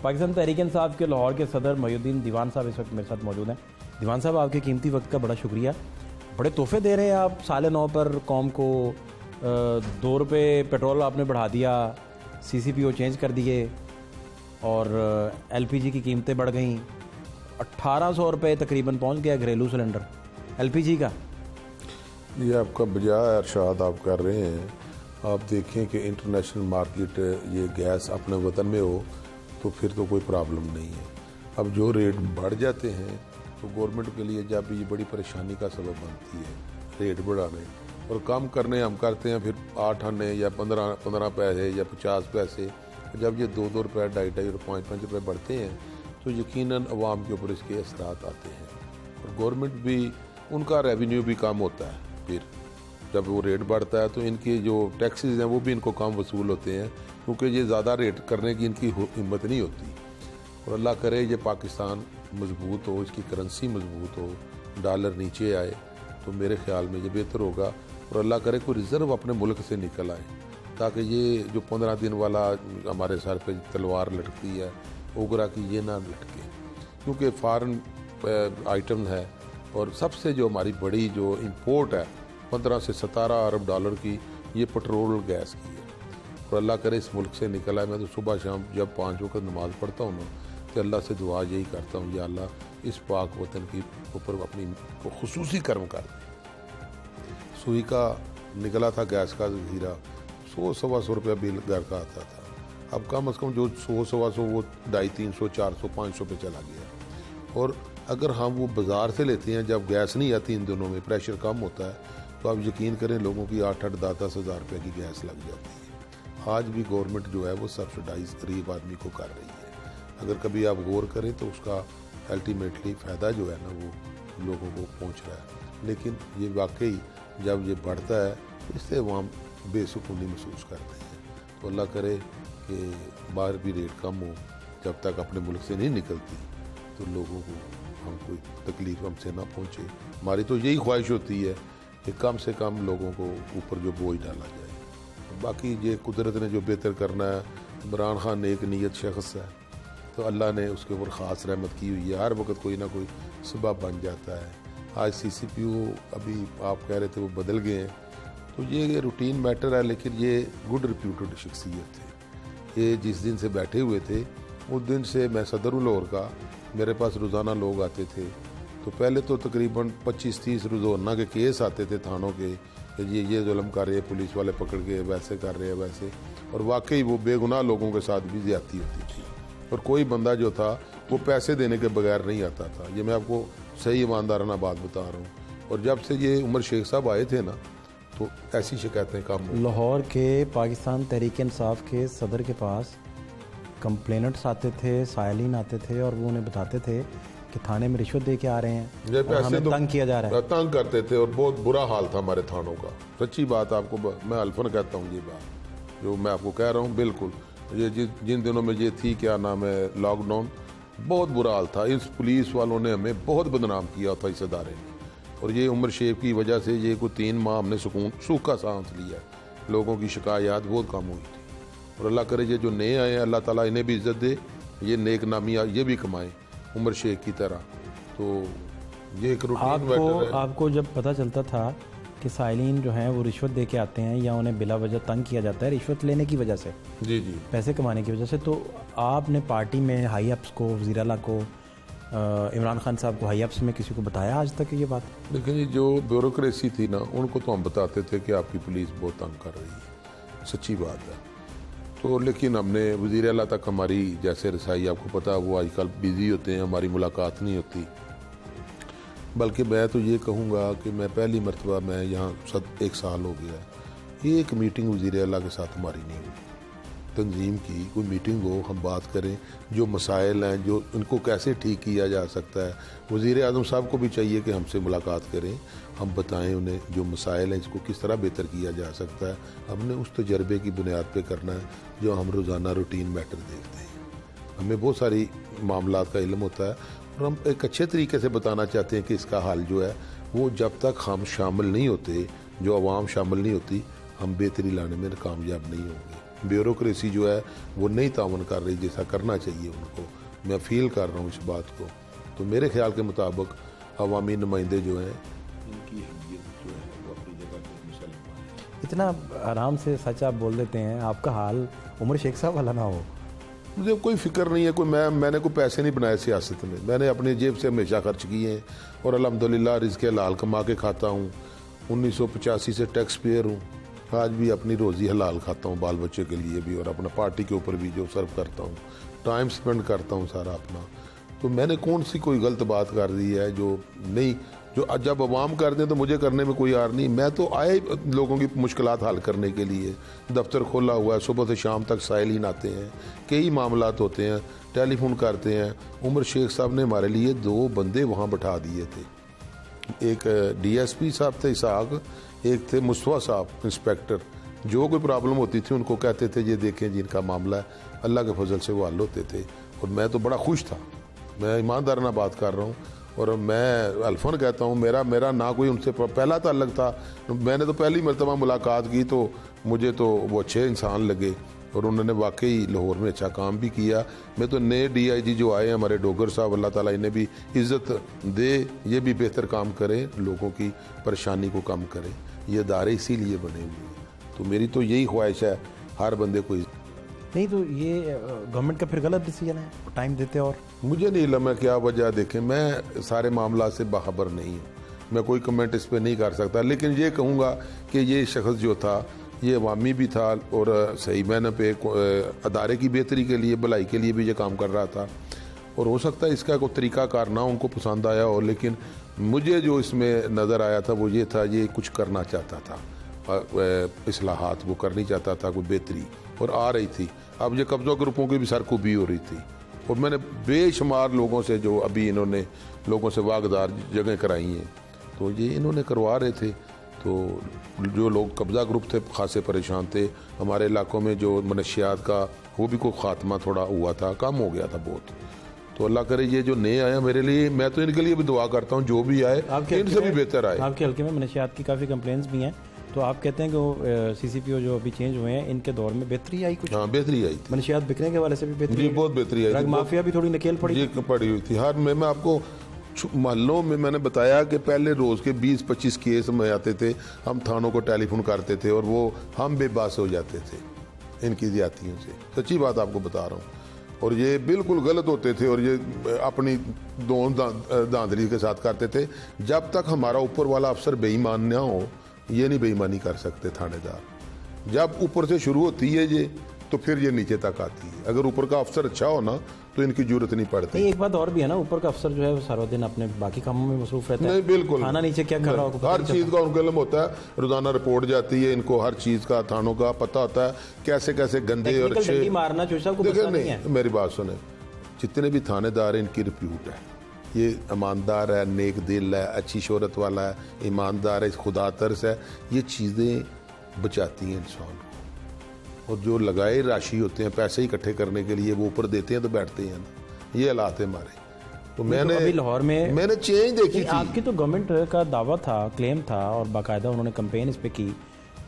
Speaker 1: पाकिस्तान तहरीक इंसाफ के लाहौर के सदर मोहिउद्दीन दीवान साहब इस वक्त मेरे साथ मौजूद हैं। दीवान साहब, आपके कीमती वक्त का बड़ा शुक्रिया। बड़े तोहफे दे रहे हैं आप साल 9 पर कौम को। 2 रुपये पेट्रोल आपने बढ़ा दिया, CCPO चेंज कर दिए और LPG की कीमतें बढ़ गई। 1800 रुपये तकरीबन पहुंच गया घरेलू सिलेंडर LPG का।
Speaker 15: ये आपका बजाय अरशाद आप कर रहे हैं। आप देखें कि इंटरनेशनल मार्केट ये गैस अपने वतन में हो तो फिर तो कोई प्रॉब्लम नहीं है। अब जो रेट बढ़ जाते हैं तो गवर्नमेंट के लिए जब ये बड़ी परेशानी का सबब बनती है रेट बढ़ाने, और कम करने हम करते हैं फिर 8 आने या 15 पैसे या 50 पैसे। जब ये 2 रुपये 2.5 और 5 रुपये बढ़ते हैं तो यकीनन अवाम के ऊपर इसके असरात आते हैं, और गवर्नमेंट भी उनका रेवेन्यू भी कम होता है। फिर जब वो रेट बढ़ता है तो इनके जो टैक्सेस हैं वो भी इनको कम वसूल होते हैं, क्योंकि ये ज़्यादा रेट करने की इनकी हिम्मत नहीं होती। और अल्लाह करे ये पाकिस्तान मजबूत हो, इसकी करेंसी मजबूत हो, डॉलर नीचे आए तो मेरे ख्याल में ये बेहतर होगा। और अल्लाह करे कोई रिज़र्व अपने मुल्क से निकल आए, ताकि ये जो 15 दिन वाला हमारे सर पे तलवार लटकती है ओगरा की, ये ना लटके, क्योंकि फ़ॉरेन आइटम है। और सबसे जो हमारी बड़ी जो इंपोर्ट है 15 से 17 अरब डॉलर की, ये पेट्रोल और गैस की है। और अल्लाह करे इस मुल्क से निकल आए। मैं तो सुबह शाम जब 5 वक्त नमाज़ पढ़ता हूँ ना तो अल्लाह से दुआ यही करता हूँ, या अल्लाह इस पाक वतन की ऊपर अपनी को खुसूसी करम कर दे। सुई का निकला था गैस का ज़ख़ीरा, 100-125 रुपया बिल घर का आता था। अब कम से कम जो 100-125 वो 250, 300, 400, 500 पे चला गया। और अगर हम वो बाज़ार से लेते हैं जब गैस नहीं आती, इन दिनों में प्रेशर कम होता है, तो आप यकीन करें लोगों की 8-8, 10-10 हज़ार रुपये की गैस लग जाती है। आज भी गवर्नमेंट जो है वो सब्सिडाइज गरीब आदमी को कर रही है। अगर कभी आप गौर करें तो उसका अल्टीमेटली फ़ायदा जो है ना वो लोगों को पहुंच रहा है। लेकिन ये वाकई जब ये बढ़ता है तो इससे अवाम बेसुकूनी महसूस करते हैं। तो अल्लाह करे कि बाहर भी रेट कम हो, जब तक अपने मुल्क से नहीं निकलती तो लोगों को हम कोई तकलीफ हमसे ना पहुँचे। हमारी तो यही ख्वाहिश होती है कि कम से कम लोगों को ऊपर जो बोझ डाला जाए। बाकी ये कुदरत ने जो बेहतर करना है, इमरान खान एक नीयत शख्स है तो अल्लाह ने उसके ऊपर ख़ास रहमत की हुई है। हर वक्त कोई ना कोई सबब बन जाता है। आज CCPO अभी आप कह रहे थे वो बदल गए हैं, तो ये रूटीन मैटर है, लेकिन ये गुड रिप्यूटेड शख्सियत थे। ये जिस दिन से बैठे हुए थे उस दिन से मैं सदर हूँ लाहौर का, मेरे पास रोज़ाना लोग आते थे। तो पहले तो तकरीबन 25-30 रोज़ाना के केस आते थे थानों के, ये जुल्म कर रहे हैं, पुलिस वाले पकड़ के वैसे कर रहे हैं वैसे, और वाकई वो बेगुनाह लोगों के साथ भी ज़्यादती होती थी। और कोई बंदा जो था वो पैसे देने के बगैर नहीं आता था। ये मैं आपको सही ईमानदाराना बात बता रहा हूँ। और जब से ये उमर शेख साहब आए थे ना तो ऐसी शिकायतें कम हो।
Speaker 1: लाहौर के पाकिस्तान तहरीक इंसाफ के सदर के पास कंप्लेनेंट्स आते थे, साइलिन आते थे और वो उन्हें बताते थे कि थाने में रिश्वत दे के आ रहे हैं,
Speaker 15: ये
Speaker 1: और हमें तंग किया जा रहा है।
Speaker 15: तंग करते थे और बहुत बुरा हाल था हमारे थानों का। सच्ची बात आपको मैं अल्फन कहता हूँ, ये बात जो मैं आपको कह रहा हूँ बिल्कुल। ये जिन दिनों में ये थी क्या नाम है लॉकडाउन, बहुत बुरा हाल था। इस पुलिस वालों ने हमें बहुत बदनाम किया था इस अदारे ने। और ये उमर शेख की वजह से ये कोई 3 माह हमने सूखा सांस लिया। लोगों की शिकायत बहुत कम हुई थी। और अल्लाह करे ये जो नए आए हैं अल्लाह ताला इन्हें भी इज्जत दे, ये नेक नामी ये भी कमाएं उमर शेख की तरह। तो ये एक रूटीन मैटर है।
Speaker 1: आपको जब पता चलता था कि साइलिन जो हैं वो रिश्वत दे के आते हैं या उन्हें बिला वजह तंग किया जाता है रिश्वत लेने की वजह से,
Speaker 15: जी
Speaker 1: पैसे कमाने की वजह से, तो आपने पार्टी में हाई अप्स को, वज़ीर आला को, इमरान खान साहब को, हाई अप्स में किसी को बताया आज तक ये बात?
Speaker 15: लेकिन ये जो ब्यूरोक्रेसी थी ना उनको तो हम बताते थे कि आपकी पुलिस बहुत तंग कर रही है, सच्ची बात है। तो लेकिन हमने वज़ीर आला तक हमारी जैसे रसाई, आपको पता वो आजकल बिज़ी होते हैं, हमारी मुलाकात नहीं होती। बल्कि मैं तो ये कहूँगा कि मैं पहली मरतबा मैं यहाँ 1 साल हो गया, एक मीटिंग वज़ीर आला के साथ हमारी नहीं हुई। तंजीम की कोई मीटिंग हो, हम बात करें जो मसाइल हैं, जो इनको कैसे ठीक किया जा सकता है। वज़ीर आज़म साहब को भी चाहिए कि हमसे मुलाकात करें, हम बताएं उन्हें जो मसाइल हैं इसको किस तरह बेहतर किया जा सकता है। हमने उस तजर्बे की बुनियाद पे करना है जो हम रोज़ाना रूटीन मैटर देखते हैं। हमें बहुत सारी मामलात का इल्म होता है और हम एक अच्छे तरीके से बताना चाहते हैं कि इसका हल जो है वो जब तक हम शामिल नहीं होते, जो आवाम शामिल नहीं होती, हम बेहतरी लाने में कामयाब नहीं होंगे। ब्यूरोक्रेसी जो है वो नहीं तावन कर रही जैसा करना चाहिए उनको। मैं फील कर रहा हूँ इस बात को। तो मेरे ख्याल के मुताबिक अवामी नुमाइंदे जो हैं इनकी हैसियत जो है वो अपनी जगह पर मुसलमान।
Speaker 16: इतना आराम से सच आप बोल देते हैं, आपका हाल उमर शेख साहब वाला ना हो।
Speaker 15: मुझे कोई फिक्र नहीं है, मैंने कोई पैसे नहीं बनाए सियासत में। मैंने अपनी जेब से हमेशा खर्च किए हैं और अल्हम्दुलिल्लाह रिज़्क़ हलाल कमा के खाता हूँ। 1985 से टैक्स पेयर हूँ। आज भी अपनी रोज़ी हलाल खाता हूँ, बाल बच्चे के लिए भी और अपना पार्टी के ऊपर भी जो सर्व करता हूँ, टाइम स्पेंड करता हूँ सारा अपना। तो मैंने कौन सी कोई गलत बात कर दी है जो नहीं, जो जब अवाम कर दें तो मुझे करने में कोई यार नहीं। मैं तो आया ही लोगों की मुश्किलात हल करने के लिए। दफ्तर खोला हुआ है, सुबह से शाम तक साइलिन आते हैं, कई मामलात होते हैं, टेलीफोन करते हैं। उमर शेख साहब ने हमारे लिए 2 बंदे वहाँ बैठा दिए थे। एक DSP साहब थे इसहाक, एक थे मुस्तफा साहब इंस्पेक्टर। जो कोई प्रॉब्लम होती थी उनको कहते थे ये देखें जिनका मामला है, अल्लाह के फजल से वो हल होते थे। और मैं तो बड़ा खुश था, मैं ईमानदाराना बात कर रहा हूँ। और मैं अल्फन कहता हूँ, मेरा ना कोई उनसे पहला ताल्लुक था। मैंने तो पहली मरतबा मुलाकात की तो मुझे तो वो अच्छे इंसान लगे और उन्होंने वाकई लाहौर में अच्छा काम भी किया। मैं तो नए DIG जो आए हैं हमारे डोगर साहब, अल्लाह ताला इन्हें भी इज़्ज़त दे, ये भी बेहतर काम करें, लोगों की परेशानी को कम करें। ये अदारे इसीलिए बने हुए हैं। तो मेरी तो यही ख्वाहिश है हर बंदे को।
Speaker 16: नहीं तो ये गवर्नमेंट का फिर गलत डिसीजन है, टाइम देते। और
Speaker 15: मुझे नहीं लगा क्या वजह, देखें मैं सारे मामला से बाखबर नहीं हूँ, मैं कोई कमेंट इस पर नहीं कर सकता। लेकिन ये कहूँगा कि ये शख्स जो था ये अवामी भी था और सही मैंने पे अदारे की बेहतरी के लिए, भलाई के लिए भी ये काम कर रहा था। और हो सकता है इसका कोई तरीक़ाकार ना उनको पसंद आया हो, लेकिन मुझे जो इसमें नज़र आया था वो ये था, ये कुछ करना चाहता था, इस्लाहात वो करनी चाहता था, कोई बेहतरी और आ रही थी। अब ये कब्ज़ा ग्रुपों की भी सरखूबी हो रही थी। और मैंने बेशुमार लोगों से जो अभी इन्होंने लोगों से वागदार जगह कराई हैं, तो ये इन्होंने करवा रहे थे। तो जो लोग कब्ज़ा ग्रुप थे खासे परेशान थे। हमारे इलाकों में जो मनशियात का वो भी कोई ख़ात्मा थोड़ा हुआ था, कम हो गया था बहुत। तो अल्लाह करे ये जो नए आए मेरे लिए, मैं तो इनके लिए भी दुआ करता हूँ, जो भी आए इनसे भी बेहतर आए।
Speaker 16: आपके हल्के में मनशियात की काफ़ी कंप्लेंट्स भी हैं, तो आप कहते हैं कि वो CCPO जो अभी चेंज हुए हैं इनके दौर में बेहतरी आई कुछ?
Speaker 15: हाँ बेहतरी आई थी,
Speaker 16: मनशियात बिकने के वाले से भी बेहतरी,
Speaker 15: जी बहुत बेहतरी आई थी।
Speaker 16: माफिया भी थोड़ी नकेल पड़ी
Speaker 15: हुई थी। हर मैं आपको मोहल्लों में मैंने बताया कि पहले रोज़ के 20-25 केस में आते थे, हम थानों को टेलीफोन करते थे और वो हम बेबस हो जाते थे इनकी ज्यादतियों से। सच्ची बात आपको बता रहा हूँ। और ये बिल्कुल गलत होते थे और ये अपनी धांधली के साथ करते थे। जब तक हमारा ऊपर वाला अफसर बेईमान ना हो, ये नहीं बेईमानी कर सकते थानेदार। जब ऊपर से शुरू होती है ये, तो फिर ये नीचे तक आती है। अगर ऊपर का अफसर अच्छा हो ना तो इनकी जरूरत नहीं पड़ती।
Speaker 16: एक बात और भी है ना, ऊपर का अफसर जो है वो सारा दिन अपने बाकी कामों में मसरूफ रहता है।
Speaker 15: नहीं बिल्कुल,
Speaker 16: थाना नीचे क्या कर रहा हो,
Speaker 15: हर चीज़ का उनका इल्म होता है। रोजाना रिपोर्ट जाती है, इनको हर चीज़ का थानों का पता होता है, कैसे कैसे गंदे और अच्छे
Speaker 16: मारना
Speaker 15: नहीं। मेरी बात सुने, जितने भी थानेदार हैं इनकी रिप्यूट है, ये ईमानदार है, नेक दिल है, अच्छी शोहरत वाला है, ईमानदार है, खुदा तरस है। ये चीज़ें बचाती हैं इंसान को। और जो लगाए राशि होते हैं पैसे इकट्ठे करने के लिए, वो ऊपर देते हैं तो बैठते हैं ना। ये हालात है हमारे। तो मैंने
Speaker 16: अभी लाहौर में
Speaker 15: मैंने चेंज देखी थी।
Speaker 16: आपकी तो गवर्नमेंट का दावा था, क्लेम था और बाकायदा उन्होंने कंपेन इस पे की।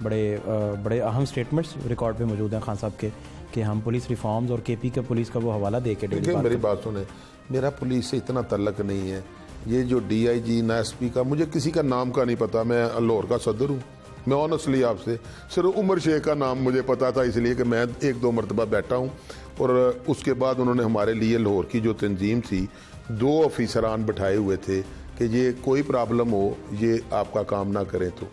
Speaker 16: बड़े अहम स्टेटमेंट्स रिकॉर्ड पे मौजूद हैं खान साहब के कि हम पुलिस रिफॉर्म्स और KP का पुलिस का वो हवाला दे के
Speaker 15: मेरी बात सुने, मेरा पुलिस से इतना तल्लक नहीं है। ये जो DIG ना SP का, मुझे किसी का नाम का नहीं पता। मैं लाहौर का सदर हूँ। मैं ऑनेस्टली आपसे सिर्फ उमर शेख का नाम मुझे पता था, इसलिए कि मैं 1-2 मरतबा बैठा हूँ। और उसके बाद उन्होंने हमारे लिए लाहौर की जो तंजीम थी, 2 ऑफिसरान बैठाए हुए थे कि ये कोई प्रॉब्लम हो, ये आपका काम ना करें तो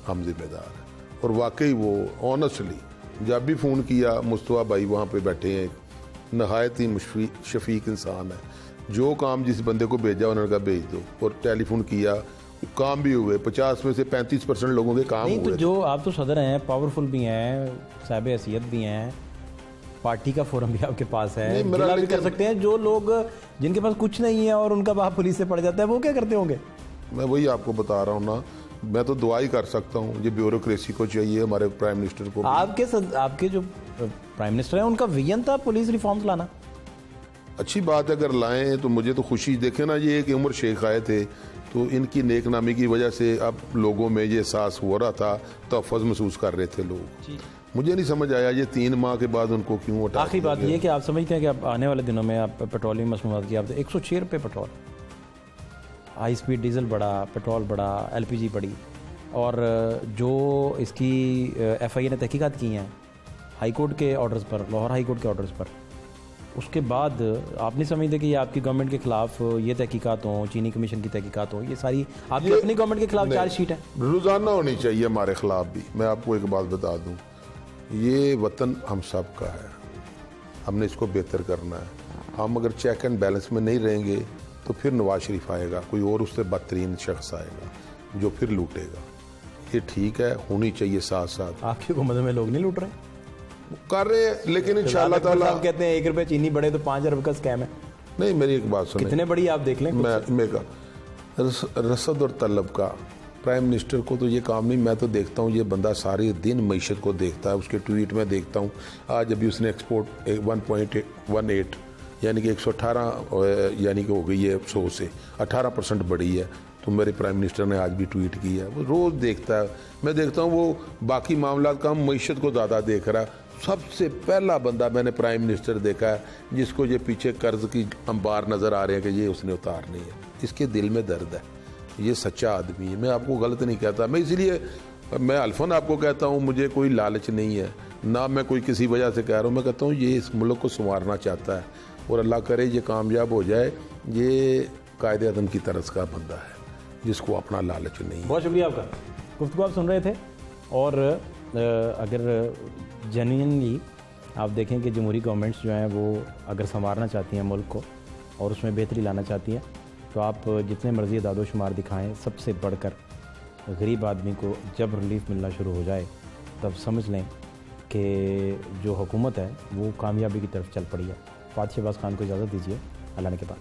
Speaker 15: हम जिम्मेदार हैं। और वाकई वो ऑनेस्टली जब भी फ़ोन किया, मुस्तफा भाई वहाँ पे बैठे हैं, नहायत ही शफीक इंसान है। जो काम जिस बंदे को भेजा उन्होंने कहा भेज दो, और टेलीफोन किया, काम भी हुए। 50 में से 35% लोगों के काम हुए।
Speaker 16: तो जो आप तो सदर हैं, पावरफुल भी हैं, साहिब हैसियत भी हैं, पार्टी का फोरम भी आपके पास है, जिला भी कर सकते हैं। जो लोग जिनके पास कुछ नहीं है और उनका बाप पुलिस से पड़ जाता है, वो क्या करते होंगे?
Speaker 15: मैं वही आपको बता रहा हूँ ना, मैं तो दुआ ही कर सकता हूँ। ये ब्यूरोक्रेसी को चाहिए, हमारे प्राइम मिनिस्टर को।
Speaker 16: आपके जो प्राइम मिनिस्टर हैं उनका विजन था पुलिस रिफॉर्म्स लाना।
Speaker 15: अच्छी बात है, अगर लाएं तो मुझे तो खुशी। देखे ना, ये कि उमर शेख आए थे तो इनकी नेकनामी की वजह से अब लोगों में ये एहसास हो रहा था, तहफ़्फ़ुज़ महसूस कर रहे थे लोग। मुझे नहीं समझ आया ये 3 माह के बाद उनको क्यों हटा
Speaker 16: आखिरी
Speaker 15: दिया
Speaker 16: बात
Speaker 15: गया।
Speaker 16: ये कि आप समझते हैं कि अब आने वाले दिनों में आप पेट्रोलियम मसनूआत की आप 106 रुपये पेट्रोल, हाई स्पीड डीजल बढ़ा, पेट्रोल बढ़ा, LPG बढ़ी, और जो इसकी FIA ने तहकीकात की हैं हाई कोर्ट के ऑर्डर्स पर, लाहौर हाई कोर्ट के ऑर्डर्स पर, उसके बाद आप नहीं समझते कि ये आपकी गवर्नमेंट के खिलाफ ये तहकीकात हों, चीनी कमीशन की तहकीकात हों, ये सारी आपकी अपनी गवर्नमेंट के खिलाफ चार्जशीट है?
Speaker 15: रोज़ाना होनी चाहिए हमारे खिलाफ भी। मैं आपको एक बात बता दूं, ये वतन हम सब का है, हमने इसको बेहतर करना है। हम अगर चेक एंड बैलेंस में नहीं रहेंगे तो फिर नवाज शरीफ आएगा, कोई और उससे बदतरीन शख्स आएगा जो फिर लूटेगा। ये ठीक है, होनी चाहिए साथ साथ।
Speaker 16: आपकी हुकूमत में लोग नहीं लूट रहे?
Speaker 15: कर रहे हैं, लेकिन इंशाल्लाह ताला
Speaker 16: आप कहते हैं 1 रुपये चीनी बढ़े तो 5 अरब का स्कैम है।
Speaker 15: नहीं, मेरी एक बात सुने,
Speaker 16: कितने बड़ी आप देख लें।
Speaker 15: मैं रसद और तलब का प्राइम मिनिस्टर को तो ये काम नहीं। मैं तो देखता हूँ ये बंदा सारे दिन मईशत को देखता है, उसके ट्वीट में देखता हूँ। आज अभी उसने एक्सपोर्ट 1.18 यानी कि 118 यानी कि हो गई है 100 से 18% बढ़ी है। तो मेरे प्राइम मिनिस्टर ने आज भी ट्वीट किया, वो रोज़ देखता है। मैं देखता हूँ वो बाकी मामला का मईशत को ज़्यादा देख रहा है। सबसे पहला बंदा मैंने प्राइम मिनिस्टर देखा है जिसको ये पीछे कर्ज की अंबार नज़र आ रहे हैं कि ये उसने उतारनी है। इसके दिल में दर्द है, ये सच्चा आदमी है। मैं आपको गलत नहीं कहता, मैं इसलिए मैं अल्फन आपको कहता हूँ, मुझे कोई लालच नहीं है, ना मैं कोई किसी वजह से कह रहा हूँ। मैं कहता हूँ ये इस मुल्क को संवारना चाहता है और अल्लाह करे ये कामयाब हो जाए। ये कायदे आज़म की तरस का बंदा है जिसको अपना लालच नहीं है।
Speaker 16: बहुत शुक्रिया आपका। गुफ्तगू आप सुन रहे थे, और अगर जेन्युइनली आप देखें कि जमहूरी गवर्नमेंट्स जो हैं वो अगर संवारना चाहती हैं मुल्क को और उसमें बेहतरी लाना चाहती हैं, तो आप जितने मर्जी दादो शुमार दिखाएं, सबसे बढ़कर गरीब आदमी को जब रिलीफ मिलना शुरू हो जाए तब समझ लें कि जो हुकूमत है वो कामयाबी की तरफ चल पड़ी है। फातिह शहबाज खान को इजाज़त दीजिए, अल्लाह ने के बाद।